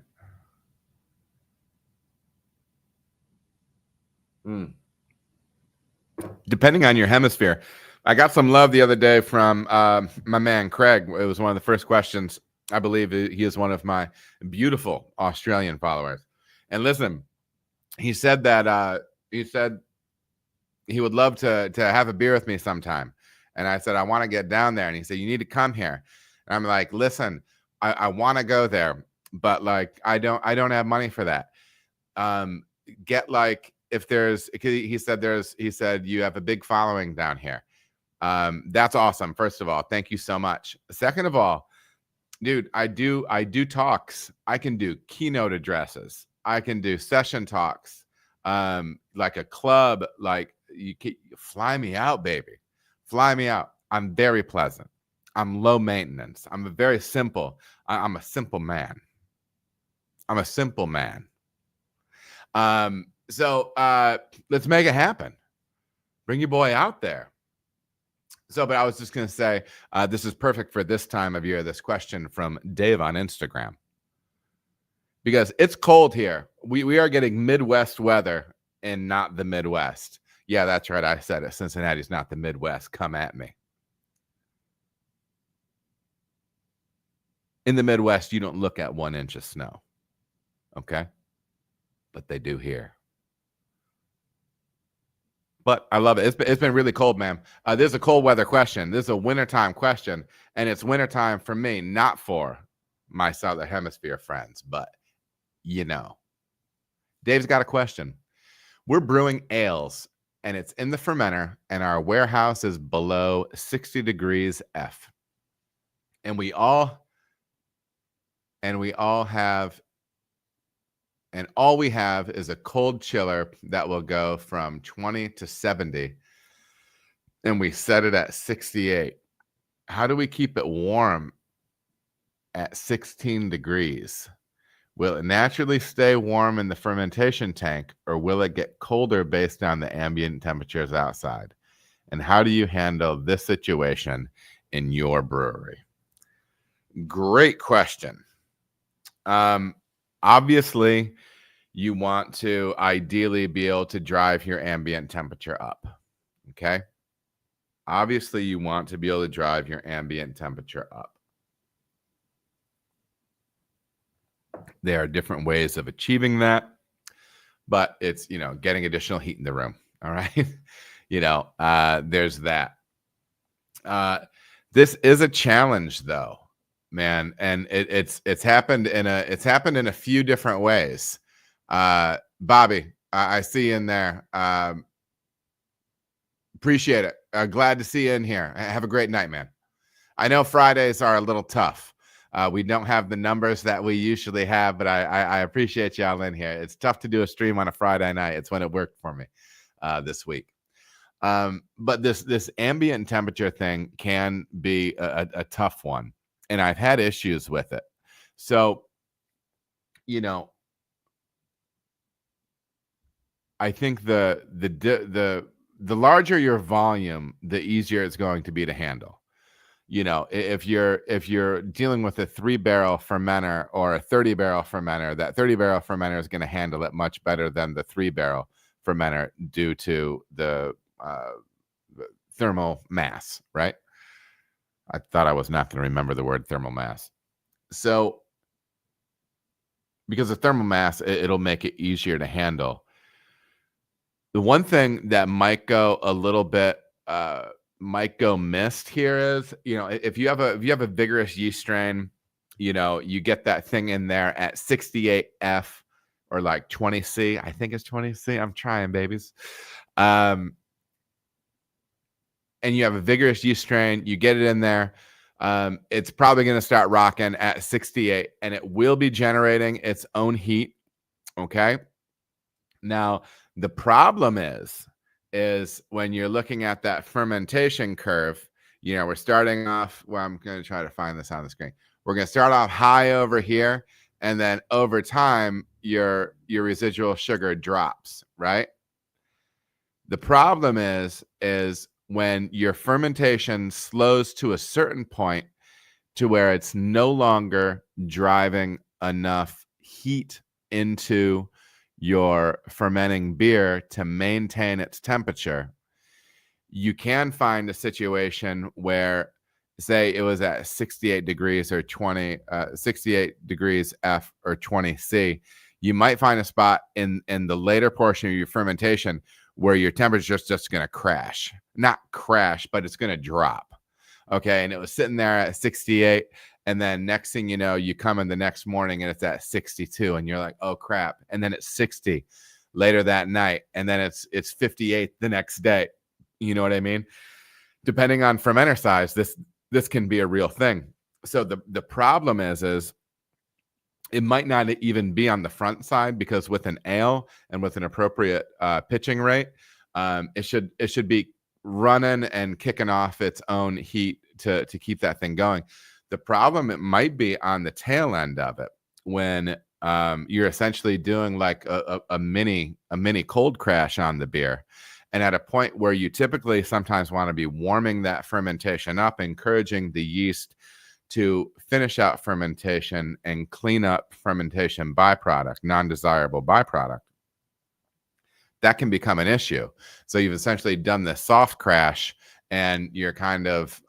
Speaker 1: Depending on your hemisphere. I got some love the other day from my man Craig. It was one of the first questions. I believe he is one of my beautiful Australian followers. And listen, he said that he would love to have a beer with me sometime. And I said, I want to get down there. And he said, you need to come here. And I'm like, listen, I want to go there, but like, I don't have money for that. If there's, he said you have a big following down here. That's awesome. First of all, thank you so much. Second of all, dude, I do talks. I can do keynote addresses. I can do session talks. Like a club, like you fly me out, baby. Fly me out. I'm very pleasant. I'm low maintenance. I'm I'm a simple man. So let's make it happen. Bring your boy out there. So, but I was just going to say, this is perfect for this time of year, this question from Dave on Instagram. Because it's cold here. We are getting Midwest weather and not the Midwest. Yeah, that's right. I said it. Cincinnati's not the Midwest. Come at me. In the Midwest, you don't look at 1 inch of snow, okay? But they do here. But I love it. It's been really cold, man. This is a cold weather question. This is a wintertime question, and it's wintertime for me, not for my Southern Hemisphere friends, but you know. Dave's got a question. We're brewing ales, and it's in the fermenter, and our warehouse is below 60 degrees F. And we all have, and all we have is a cold chiller that will go from 20 to 70, and we set it at 68. How do we keep it warm at 16 degrees? Will it naturally stay warm in the fermentation tank, or will it get colder based on the ambient temperatures outside? And how do you handle this situation in your brewery? Great question. Obviously, you want to ideally be able to drive your ambient temperature up, okay? Obviously, you want to be able to drive your ambient temperature up. There are different ways of achieving that, but it's, getting additional heat in the room, all right? There's that. This is a challenge, though, man, and it's happened in a few different ways. Bobby, I see you in there. Appreciate it. Glad to see you in here. Have a great night, man. I know Fridays are a little tough. We don't have the numbers that we usually have, but I appreciate y'all in here. It's tough to do a stream on a Friday night. It's when it worked for me this week. But this ambient temperature thing can be a tough one, and I've had issues with it. So, I think the larger your volume, the easier it's going to be to handle. If you're dealing with a 3-barrel fermenter or a 30-barrel fermenter, that 30-barrel fermenter is going to handle it much better than the 3-barrel fermenter due to the thermal mass, right? I thought I was not going to remember the word thermal mass. So, because of thermal mass, it'll make it easier to handle. The one thing that might go a little bit missed here is, if you have a vigorous yeast strain, you get that thing in there at 68F or like 20C. I think it's 20C. I'm trying, babies. And you have a vigorous yeast strain, you get it in there. It's probably going to start rocking at 68, and it will be generating its own heat. Okay. Now, the problem is when you're looking at that fermentation curve, we're starting off, well, I'm going to try to find this on the screen. We're going to start off high over here, and then over time, your residual sugar drops, right? The problem is when your fermentation slows to a certain point to where it's no longer driving enough heat into your fermenting beer to maintain its temperature, you can find a situation where, say, it was at 68 degrees or 68 degrees F or 20 C. You might find a spot in the later portion of your fermentation where your temperature is just going to crash. Not crash, but it's going to drop. Okay, and it was sitting there at 68, and then next thing you know, you come in the next morning and it's at 62, and you're like, oh crap. And then it's 60 later that night, and then it's 58 the next day. You know what I mean? Depending on fermenter size, this can be a real thing. So the problem is it might not even be on the front side, because with an ale and with an appropriate pitching rate, it should be running and kicking off its own heat to keep that thing going. The problem, it might be on the tail end of it, when you're essentially doing like a mini cold crash on the beer, and at a point where you typically sometimes want to be warming that fermentation up, encouraging the yeast to finish out fermentation and clean up fermentation byproduct, non-desirable byproduct. That can become an issue. So you've essentially done this soft crash, and you're kind of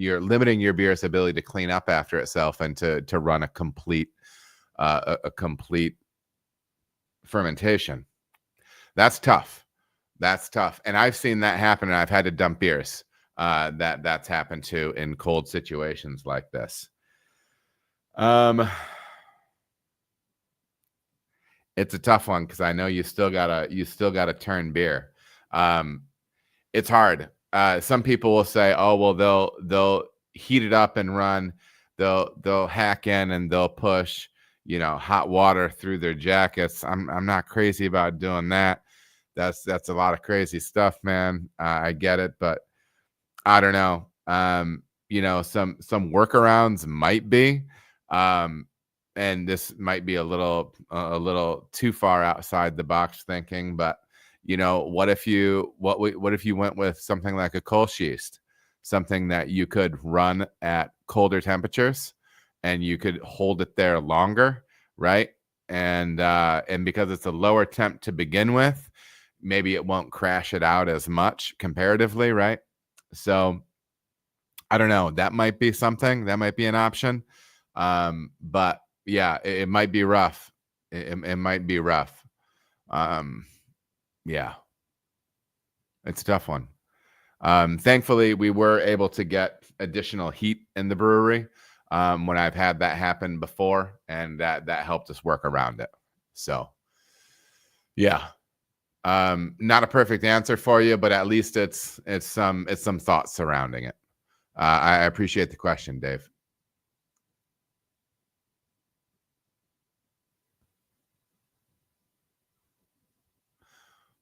Speaker 1: you're limiting your beer's ability to clean up after itself and to run a complete complete fermentation. That's tough. That's tough. And I've seen that happen, and I've had to dump beers that's happened to in cold situations like this. It's a tough one because I know you still gotta turn beer. It's hard. Some people will say, "Oh, well, they'll heat it up and run. They'll hack in and they'll push, hot water through their jackets." I'm not crazy about doing that. That's a lot of crazy stuff, man. I get it, but I don't know. Some workarounds might be, and this might be a little too far outside the box thinking, but what if you went with something like a Kolschist, something that you could run at colder temperatures and you could hold it there longer, right? And because it's a lower temp to begin with, maybe it won't crash it out as much comparatively, right? So I don't know. That might be something. That might be an option. But yeah, it might be rough. It might be rough. Yeah, it's a tough one. Thankfully, we were able to get additional heat in the brewery when I've had that happen before, and that helped us work around it. So, yeah, not a perfect answer for you, but at least it's some thoughts surrounding it. I appreciate the question, Dave.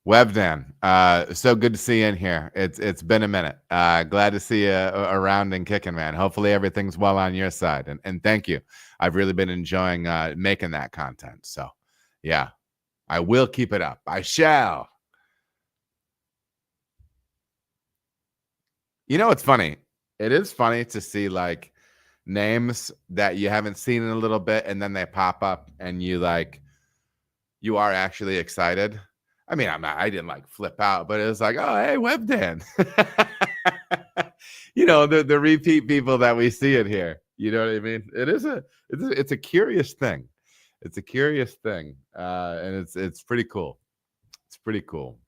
Speaker 1: Webdan, so good to see you in here. It's been a minute. Glad to see you around and kicking, man. Hopefully everything's well on your side. And thank you. I've really been enjoying making that content. So yeah, I will keep it up. I shall. It's funny. It is funny to see like names that you haven't seen in a little bit, and then they pop up and you are actually excited. I mean, I didn't like flip out, but it was like, oh, hey, Webdan. The repeat people that we see in here. You know what I mean? It's a curious thing. It's a curious thing, and it's pretty cool. It's pretty cool.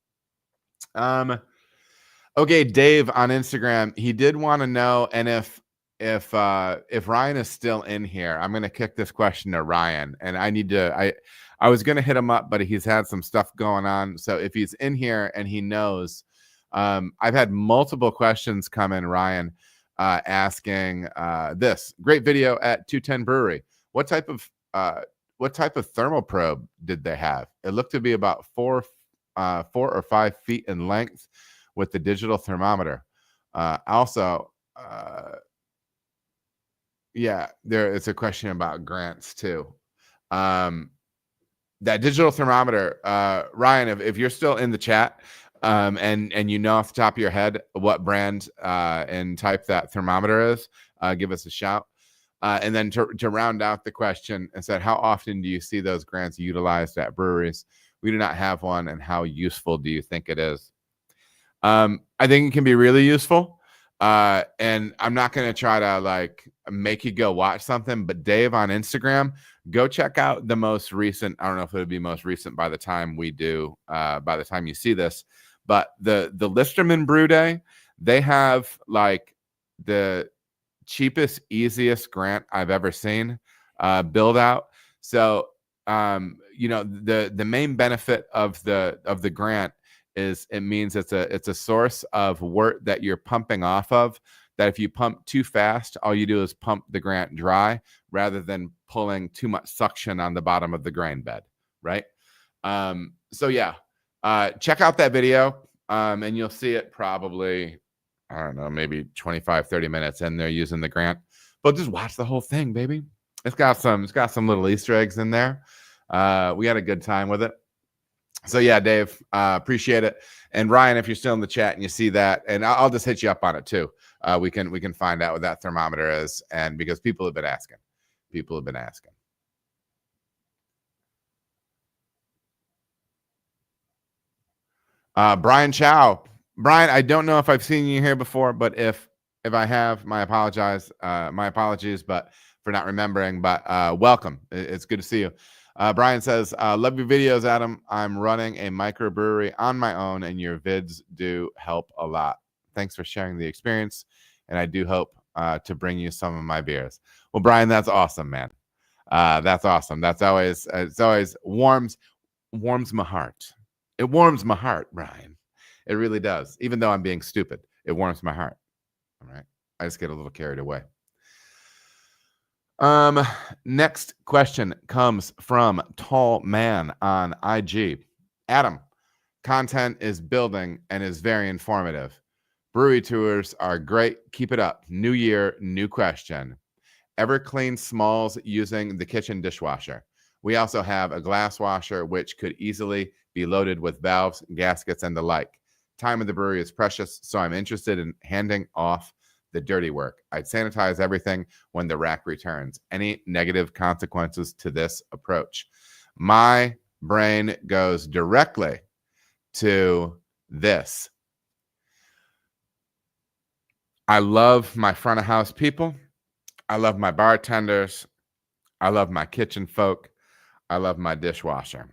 Speaker 1: Okay, Dave on Instagram, he did want to know, and if Ryan is still in here, I'm going to kick this question to Ryan, and I was going to hit him up, but he's had some stuff going on. So if he's in here and he knows, I've had multiple questions come in, Ryan, asking this great video at 210 Brewery. What type of thermal probe did they have? It looked to be about 4 or 5 feet in length with the digital thermometer. Yeah, it's a question about grants too. That digital thermometer, Ryan, if you're still in the chat, and off the top of your head what brand and type that thermometer is, give us a shout. And then to round out the question, and said, how often do you see those grants utilized at breweries? We do not have one, and how useful do you think it is? I think it can be really useful. And I'm not going to try to make you go watch something, but Dave on Instagram, go check out the most recent. I don't know if it would be most recent by the time we do, by the time you see this, but the Listerman Brew Day, they have the cheapest, easiest grant I've ever seen build out. So, the main benefit of the grant is it means it's a source of wort that you're pumping off of, that if you pump too fast, all you do is pump the grant dry rather than pulling too much suction on the bottom of the grain bed, right? So yeah, check out that video, and you'll see it probably, I don't know, maybe 25, 30 minutes in there using the grant, but just watch the whole thing, baby. It's got some little Easter eggs in there. We had a good time with it. So yeah, Dave, appreciate it. And Ryan, if you're still in the chat and you see that, and I'll just hit you up on it too. We can find out what that thermometer is, and because people have been asking. Brian Chow. Brian, I don't know if I've seen you here before, but if If I have, my apologies, but for not remembering. But welcome. It's good to see you. Brian says, love your videos, Adam. I'm running a microbrewery on my own, and your vids do help a lot. Thanks for sharing the experience, and I do hope to bring you some of my beers. Well, Brian, that's awesome, man. That's awesome. That's always it's always warms my heart. It warms my heart, Brian. It really does. Even though I'm being stupid, it warms my heart. All right. I just get a little carried away. Next question comes from Tall Man on IG. Adam, content is building and is very informative. Brewery tours are great. Keep it up. New year, new question. Ever clean smalls using the kitchen dishwasher? We also have a glass washer, which could easily be loaded with valves, gaskets, and the like. Time of the brewery is precious, so I'm interested in handing off the dirty work. I'd sanitize everything when the rack returns. Any negative consequences to this approach? My brain goes directly to this. I love my front of house people. I love my bartenders. I love my kitchen folk. I love my dishwasher.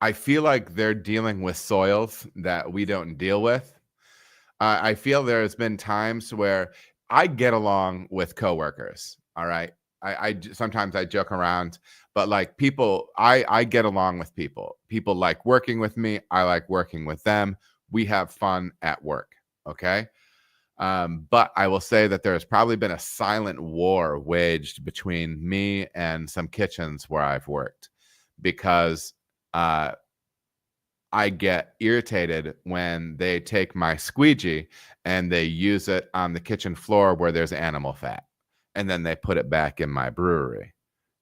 Speaker 1: I feel like they're dealing with soils that we don't deal with. I feel there's been times where I get along with coworkers. All right. Sometimes I joke around, but like people, I get along with people. People like working with me. I like working with them. We have fun at work. Okay. But I will say that there has probably been a silent war waged between me and some kitchens where I've worked, because I get irritated when they take my squeegee and they use it on the kitchen floor where there's animal fat, and then they put it back in my brewery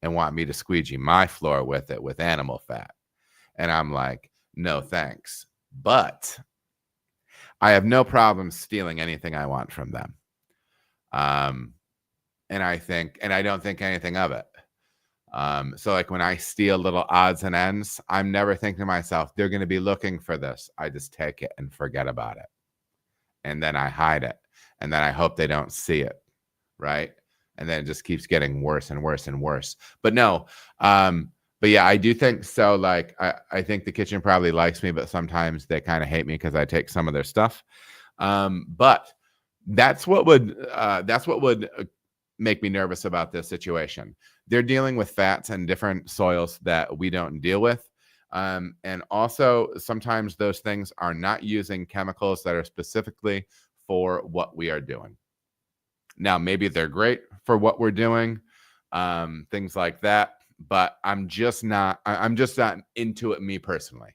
Speaker 1: and want me to squeegee my floor with it with animal fat. And I'm like, no, thanks. But I have no problem stealing anything I want from them. And I don't think anything of it. So like when I steal little odds and ends, I'm never thinking to myself, they're going to be looking for this. I just take it and forget about it. And then I hide it. And then I hope they don't see it. Right. And then it just keeps getting worse and worse and worse. But no, but yeah, I do think so. Like, I think the kitchen probably likes me, but sometimes they kind of hate me because I take some of their stuff. But that's what would make me nervous about this situation. They're dealing with fats and different soils that we don't deal with. And also sometimes those things are not using chemicals that are specifically for what we are doing. Now, maybe they're great for what we're doing, things like that, but I'm just not into it, me personally.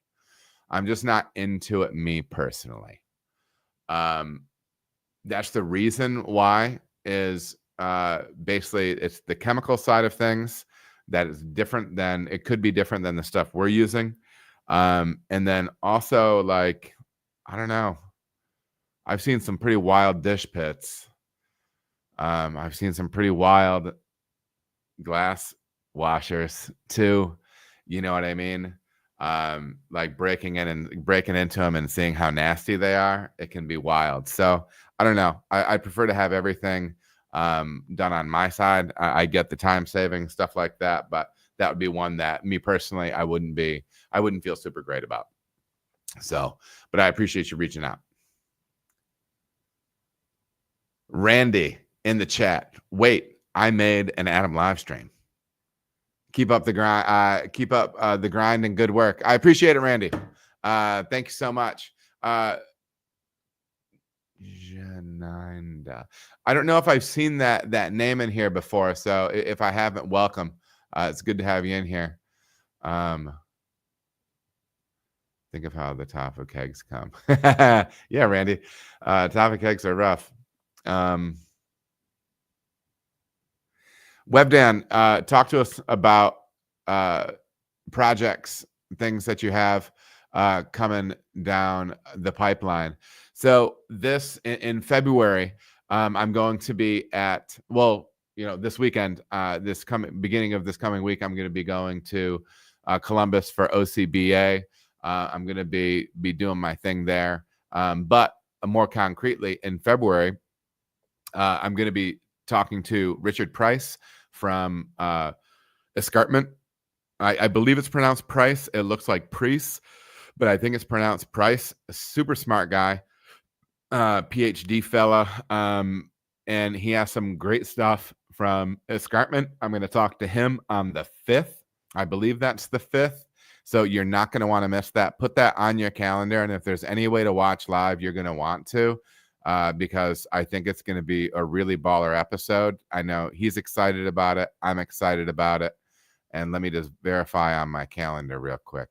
Speaker 1: That's the reason why is basically it's the chemical side of things that is different than it could be different than the stuff we're using. And then also, like, I don't know, I've seen some pretty wild dish pits. I've seen some pretty wild glass washers too. You know what I mean? Like breaking into them and seeing how nasty they are. It can be wild. So I don't know. I prefer to have everything done on my side. I get the time saving, stuff like that, but that would be one that me personally, I wouldn't feel super great about. So, but I appreciate you reaching out. Randy in the chat. Wait, I made an Adam live stream. Keep up the grind. Keep up the grind and good work. I appreciate it, Randy. Thank you so much. Jananda. I don't know if I've seen that name in here before. So if I haven't, welcome. It's good to have you in here. Think of how the Taffa kegs come. Yeah, Randy. Taffa kegs are rough. Webdan, talk to us about projects, things that you have coming down the pipeline. So this in February, I'm going to be at, this weekend, beginning of this coming week, I'm going to be going to Columbus for OCBA. I'm going to be doing my thing there. But more concretely, in February, I'm going to be talking to Richard Price from Escarpment. I believe it's pronounced Price. It looks like Priest, but I think it's pronounced Price. A super smart guy, PhD fella, and he has some great stuff from Escarpment. I'm going to talk to him on the 5th. I believe that's the 5th. So you're not going to want to miss that. Put that on your calendar, and if there's any way to watch live, you're going to want to, because I think it's going to be a really baller episode. I know he's excited about it. I'm excited about it. And let me just verify on my calendar real quick.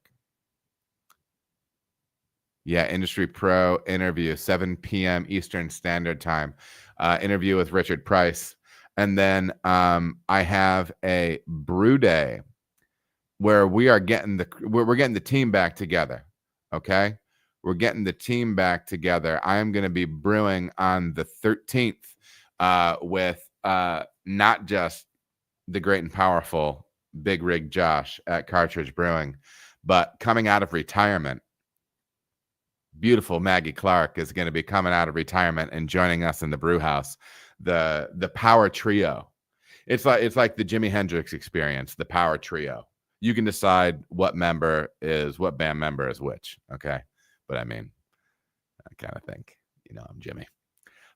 Speaker 1: Yeah, Industry Pro interview, 7 p.m. Eastern Standard Time. Interview with Richard Price. And then I have a brew day where we're getting the team back together. Okay, we're getting the team back together. I am going to be brewing on the 13th with not just the great and powerful Big Rig Josh at Cartridge Brewing, but coming out of retirement, beautiful Maggie Clark is going to be coming out of retirement and joining us in the brew house. The power trio. It's like the Jimi Hendrix experience, the power trio. You can decide what band member is which. Okay. But I mean, I kind of think, I'm Jimmy.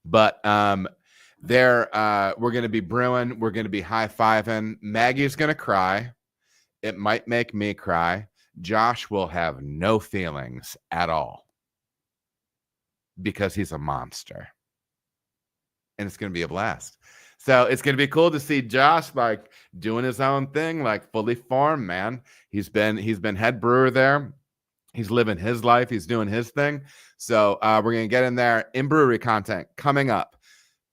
Speaker 1: But we're going to be brewing. We're going to be high-fiving. Maggie's going to cry. It might make me cry. Josh will have no feelings at all because he's a monster. And it's going to be a blast. So it's going to be cool to see Josh like doing his own thing, like fully formed, man. He's been head brewer there. He's living his life. He's doing his thing. So we're going to get in there. In brewery content coming up.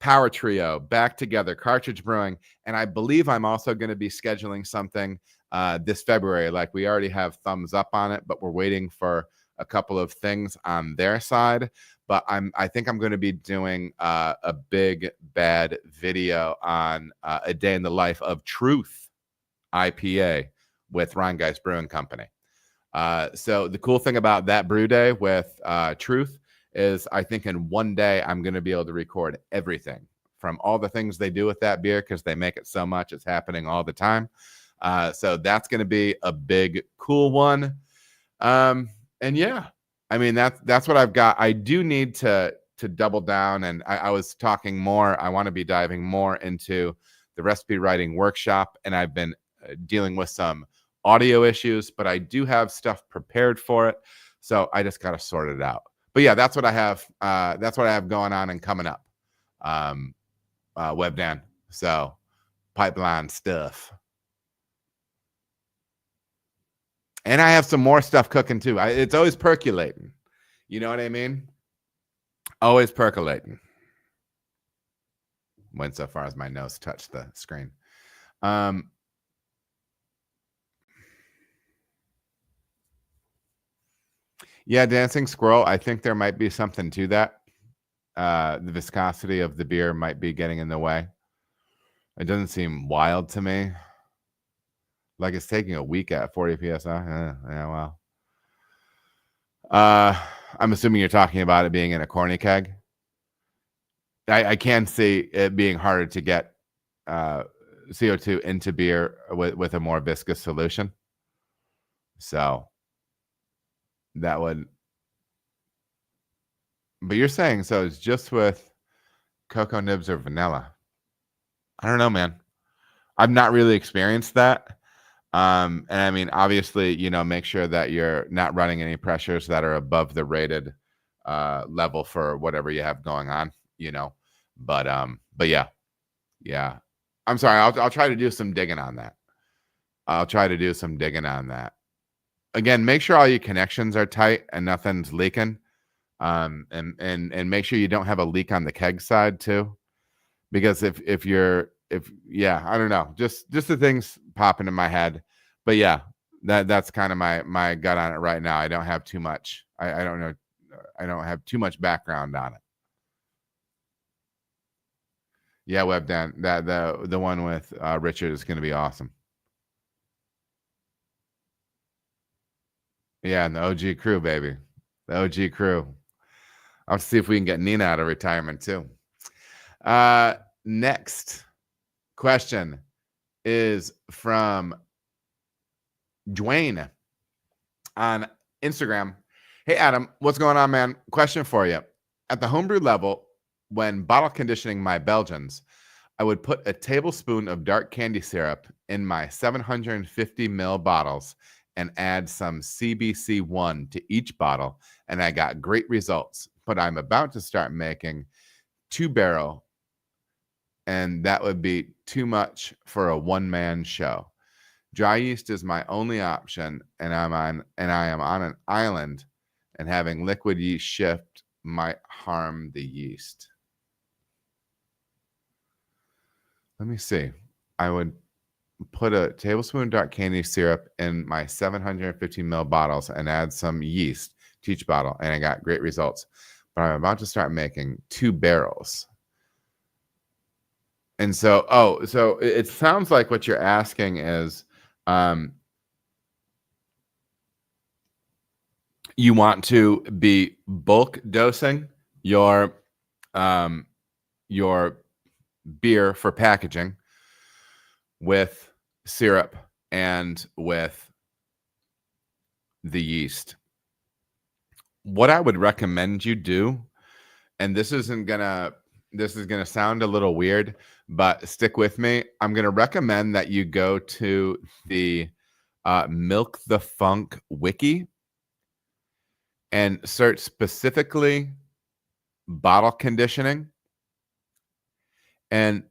Speaker 1: Power Trio, back together, Cartridge Brewing. And I believe I'm also going to be scheduling something this February. Like we already have thumbs up on it, but we're waiting for a couple of things on their side. But I think I'm going to be doing a big bad video on a day in the life of Truth IPA with Rhinegeist Brewing Company. So the cool thing about that brew day with Truth is I think in one day I'm going to be able to record everything from all the things they do with that beer because they make it so much. It's happening all the time. So that's going to be a big, cool one. And yeah, I mean, that's what I've got. I do need to double down. And I was talking more. I want to be diving more into the recipe writing workshop. And I've been dealing with some audio issues, but I do have stuff prepared for it. So I just got to sort it out. But yeah, that's what I have. That's what I have going on and coming up. WebDan. So pipeline stuff. And I have some more stuff cooking too. It's always percolating. You know what I mean? Always percolating. Went so far as my nose touched the screen. Yeah, Dancing Squirrel. I think there might be something to that. The viscosity of the beer might be getting in the way. It doesn't seem wild to me. Like it's taking a week at 40 psi. Yeah, well. I'm assuming you're talking about it being in a corny keg. I can see it being harder to get CO2 into beer with a more viscous solution. So that would. But you're saying so it's just with cocoa nibs or vanilla. I don't know, man. I've not really experienced that. And I mean, obviously, make sure that you're not running any pressures that are above the rated level for whatever you have going on, But yeah. I'm sorry. I'll try to do some digging on that. Again, make sure all your connections are tight and nothing's leaking. And make sure you don't have a leak on the keg side too, because if I don't know, just the things pop into my head, but yeah, that's kind of my gut on it right now. I don't have too much. I don't know. I don't have too much background on it. Yeah, WebDan, that the one with Richard is going to be awesome. Yeah, and the OG crew, baby, the OG crew. I'll see if we can get Nina out of retirement too. Next question is from Dwayne on Instagram. Hey, Adam, what's going on, man? Question for you. At the homebrew level, when bottle conditioning my Belgians, I would put a tablespoon of dark candy syrup in my 750 ml bottles and add some CBC1 to each bottle, and I got great results. But I'm about to start making 2-barrel, and that would be too much for a one-man show. Dry yeast is my only option, and I am on an island, and having liquid yeast shift might harm the yeast. Let me see. I would put a tablespoon of dark candy syrup in my 750 ml bottles and add some yeast to each bottle, and I got great results. But I'm about to start making 2 barrels. And so, so it sounds like what you're asking is you want to be bulk dosing your beer for packaging with syrup and with the yeast. What I would recommend you do, and this is gonna sound a little weird, but stick with me. I'm gonna recommend that you go to the Milk the Funk wiki and search specifically bottle conditioning. And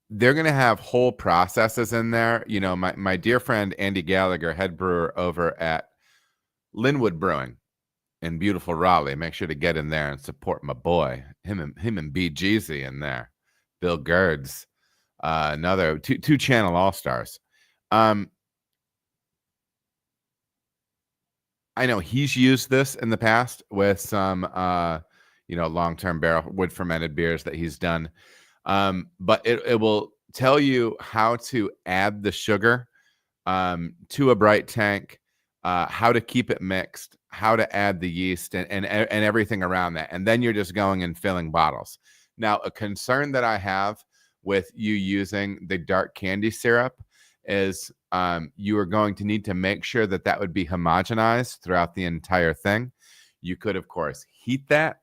Speaker 1: they're going to have whole processes in there. You know, my dear friend Andy Gallagher, head brewer over at Linwood Brewing in beautiful Raleigh. Make sure to get in there and support my boy, him and B. Jeezy in there. Bill Gerds, another two channel all-stars. I know he's used this in the past with some, long-term barrel wood fermented beers that he's done. But it will tell you how to add the sugar to a bright tank, how to keep it mixed, how to add the yeast and everything around that. And then you're just going and filling bottles. Now, a concern that I have with you using the dark candy syrup is you are going to need to make sure that would be homogenized throughout the entire thing. You could, of course, heat that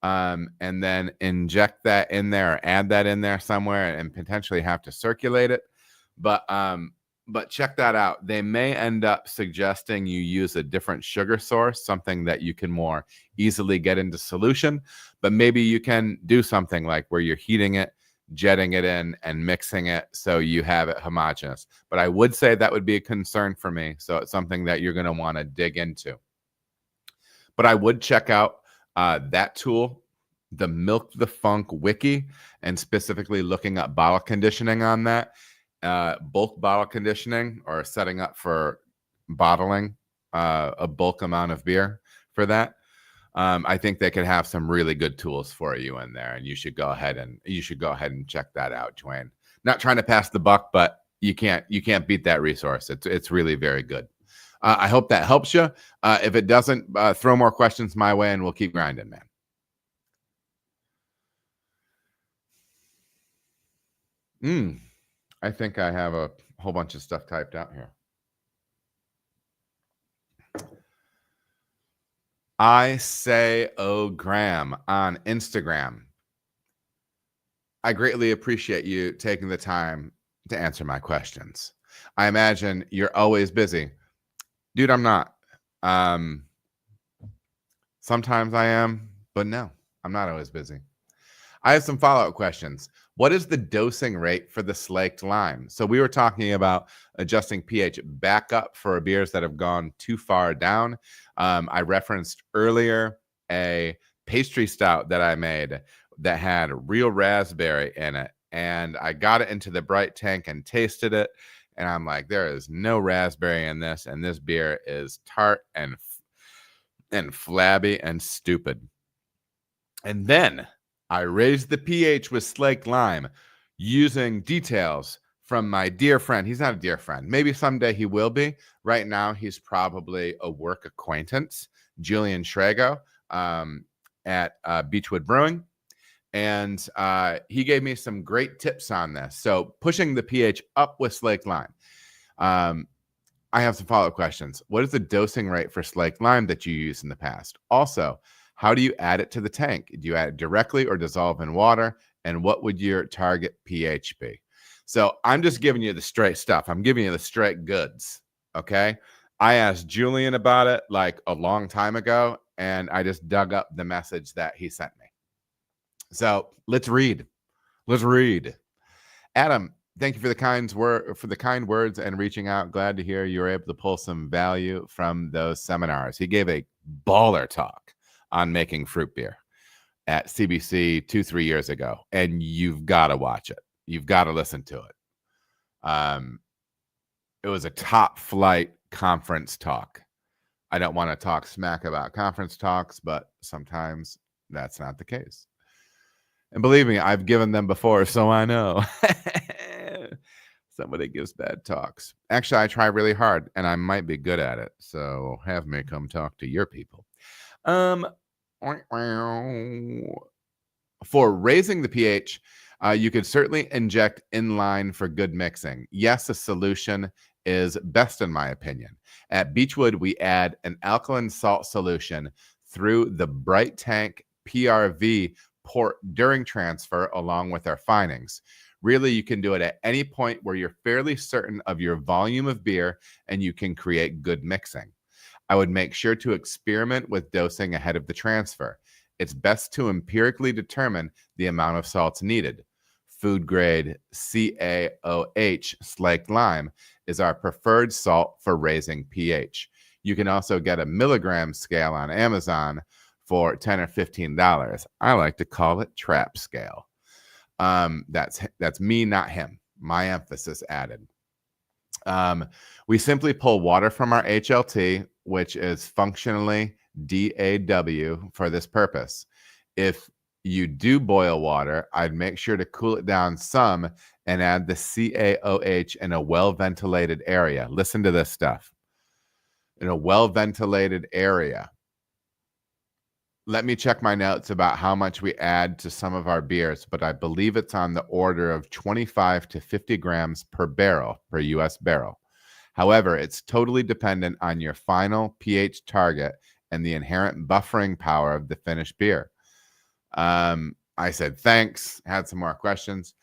Speaker 1: and then inject that in there or add that in there somewhere and potentially have to circulate it. But check that out. They may end up suggesting you use a different sugar source, something that you can more easily get into solution. But maybe you can do something like where you're heating it, jetting it in, and mixing it so you have it homogeneous. But I would say that would be a concern for me. So it's something that you're going to want to dig into. But I would check out that tool, the Milk the Funk wiki, and specifically looking up bottle conditioning on that. Bulk bottle conditioning or setting up for bottling a bulk amount of beer for that. I think they could have some really good tools for you in there, and you should go ahead and check that out, Dwayne. Not trying to pass the buck, but you can't beat that resource. It's really very good. I hope that helps you. If it doesn't, throw more questions my way, and we'll keep grinding, man. I think I have a whole bunch of stuff typed out here. I say, oh, Graham on Instagram. I greatly appreciate you taking the time to answer my questions. I imagine you're always busy. Dude, I'm not. Sometimes I am, but no, I'm not always busy. I have some follow-up questions. What is the dosing rate for the slaked lime? So we were talking about adjusting pH back up for beers that have gone too far down. I referenced earlier a pastry stout that I made that had real raspberry in it. And I got it into the bright tank and tasted it. And I'm like, there is no raspberry in this. And this beer is tart and flabby and stupid. And then I raised the pH with slaked lime using details from my dear friend. He's not a dear friend. Maybe someday he will be. Right now, he's probably a work acquaintance, Julian Schrago. at Beechwood Brewing. And he gave me some great tips on this. So pushing the pH up with slaked lime. I have some follow-up questions. What is the dosing rate for slaked lime that you used in the past? Also, how do you add it to the tank? Do you add it directly or dissolve in water? And what would your target pH be? So I'm just giving you the straight stuff. I'm giving you the straight goods, okay? I asked Julian about it like a long time ago, and I just dug up the message that he sent me. So let's read. Let's read. Adam, thank you for the kind words and reaching out. Glad to hear you were able to pull some value from those seminars. He gave a baller talk on making fruit beer at CBC 2-3 years ago, and you've got to watch it. You've got to listen to it. It was a top flight conference talk. I don't want to talk smack about conference talks, but sometimes that's not the case. And believe me, I've given them before, so I know. Somebody gives bad talks. Actually, I try really hard, and I might be good at it. So have me come talk to your people. For raising the pH, you could certainly inject inline for good mixing. Yes, a solution is best in my opinion. At Beechwood, we add an alkaline salt solution through the Bright Tank PRV port during transfer along with our finings. Really, you can do it at any point where you're fairly certain of your volume of beer and you can create good mixing. I would make sure to experiment with dosing ahead of the transfer. It's best to empirically determine the amount of salts needed. Food grade CaOH slaked lime is our preferred salt for raising pH. You can also get a milligram scale on Amazon for $10 or $15. I like to call it trap scale. That's me, not him. My emphasis added. We simply pull water from our HLT, which is functionally DAW for this purpose. If you do boil water, I'd make sure to cool it down some and add the CaOH in a well-ventilated area. Listen to this stuff. In a well-ventilated area. Let me check my notes about how much we add to some of our beers, but I believe it's on the order of 25 to 50 grams per barrel, per US barrel. However, it's totally dependent on your final pH target and the inherent buffering power of the finished beer. I said, thanks, had some more questions.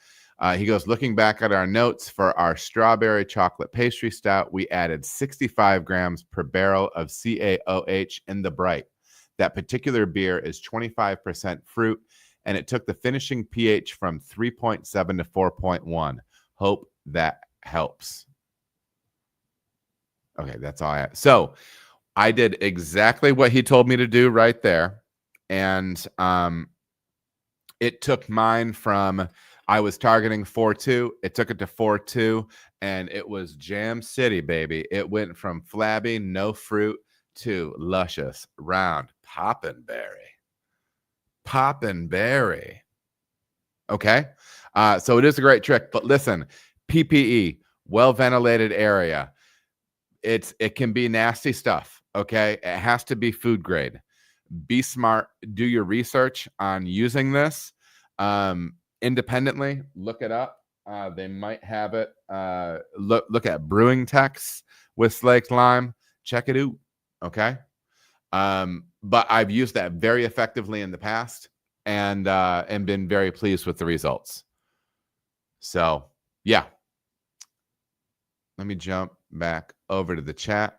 Speaker 1: He goes, looking back at our notes for our strawberry chocolate pastry stout, we added 65 grams per barrel of CaOH in the Bright. That particular beer is 25% fruit, and it took the finishing pH from 3.7 to 4.1. Hope that helps. Okay, that's all I have. So I did exactly what he told me to do right there. And it took mine from, I was targeting 4.2. It took it to 4.2, and it was Jam City, baby. It went from flabby, no fruit, to luscious, round, poppin' berry. Okay. So it is a great trick, but listen, PPE, well-ventilated area. It can be nasty stuff. Okay. It has to be food grade. Be smart. Do your research on using this independently. Look it up. They might have it. Look at brewing texts with slaked lime. Check it out. Okay. But I've used that very effectively in the past and been very pleased with the results. So yeah. Let me jump back over to the chat.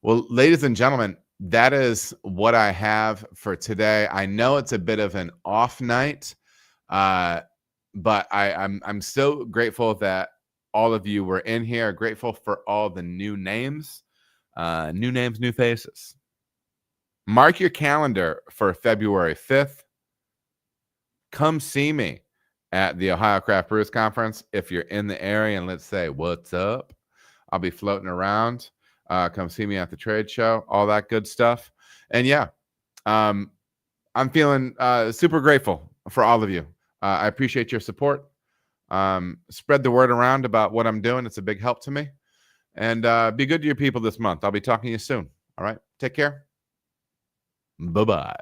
Speaker 1: Well, ladies and gentlemen, that is what I have for today. I know it's a bit of an off night, but I'm so grateful that all of you were in here. Grateful for all the new names. New names, new faces. Mark your calendar for February 5th. Come see me at the Ohio Craft Brewers Conference. If you're in the area and let's say, what's up? I'll be floating around. Come see me at the trade show, all that good stuff. And yeah, I'm feeling super grateful for all of you. I appreciate your support. Spread the word around about what I'm doing. It's a big help to me. And be good to your people this month. I'll be talking to you soon. All right. Take care. Bye-bye.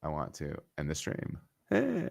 Speaker 1: I want to end the stream. Eh.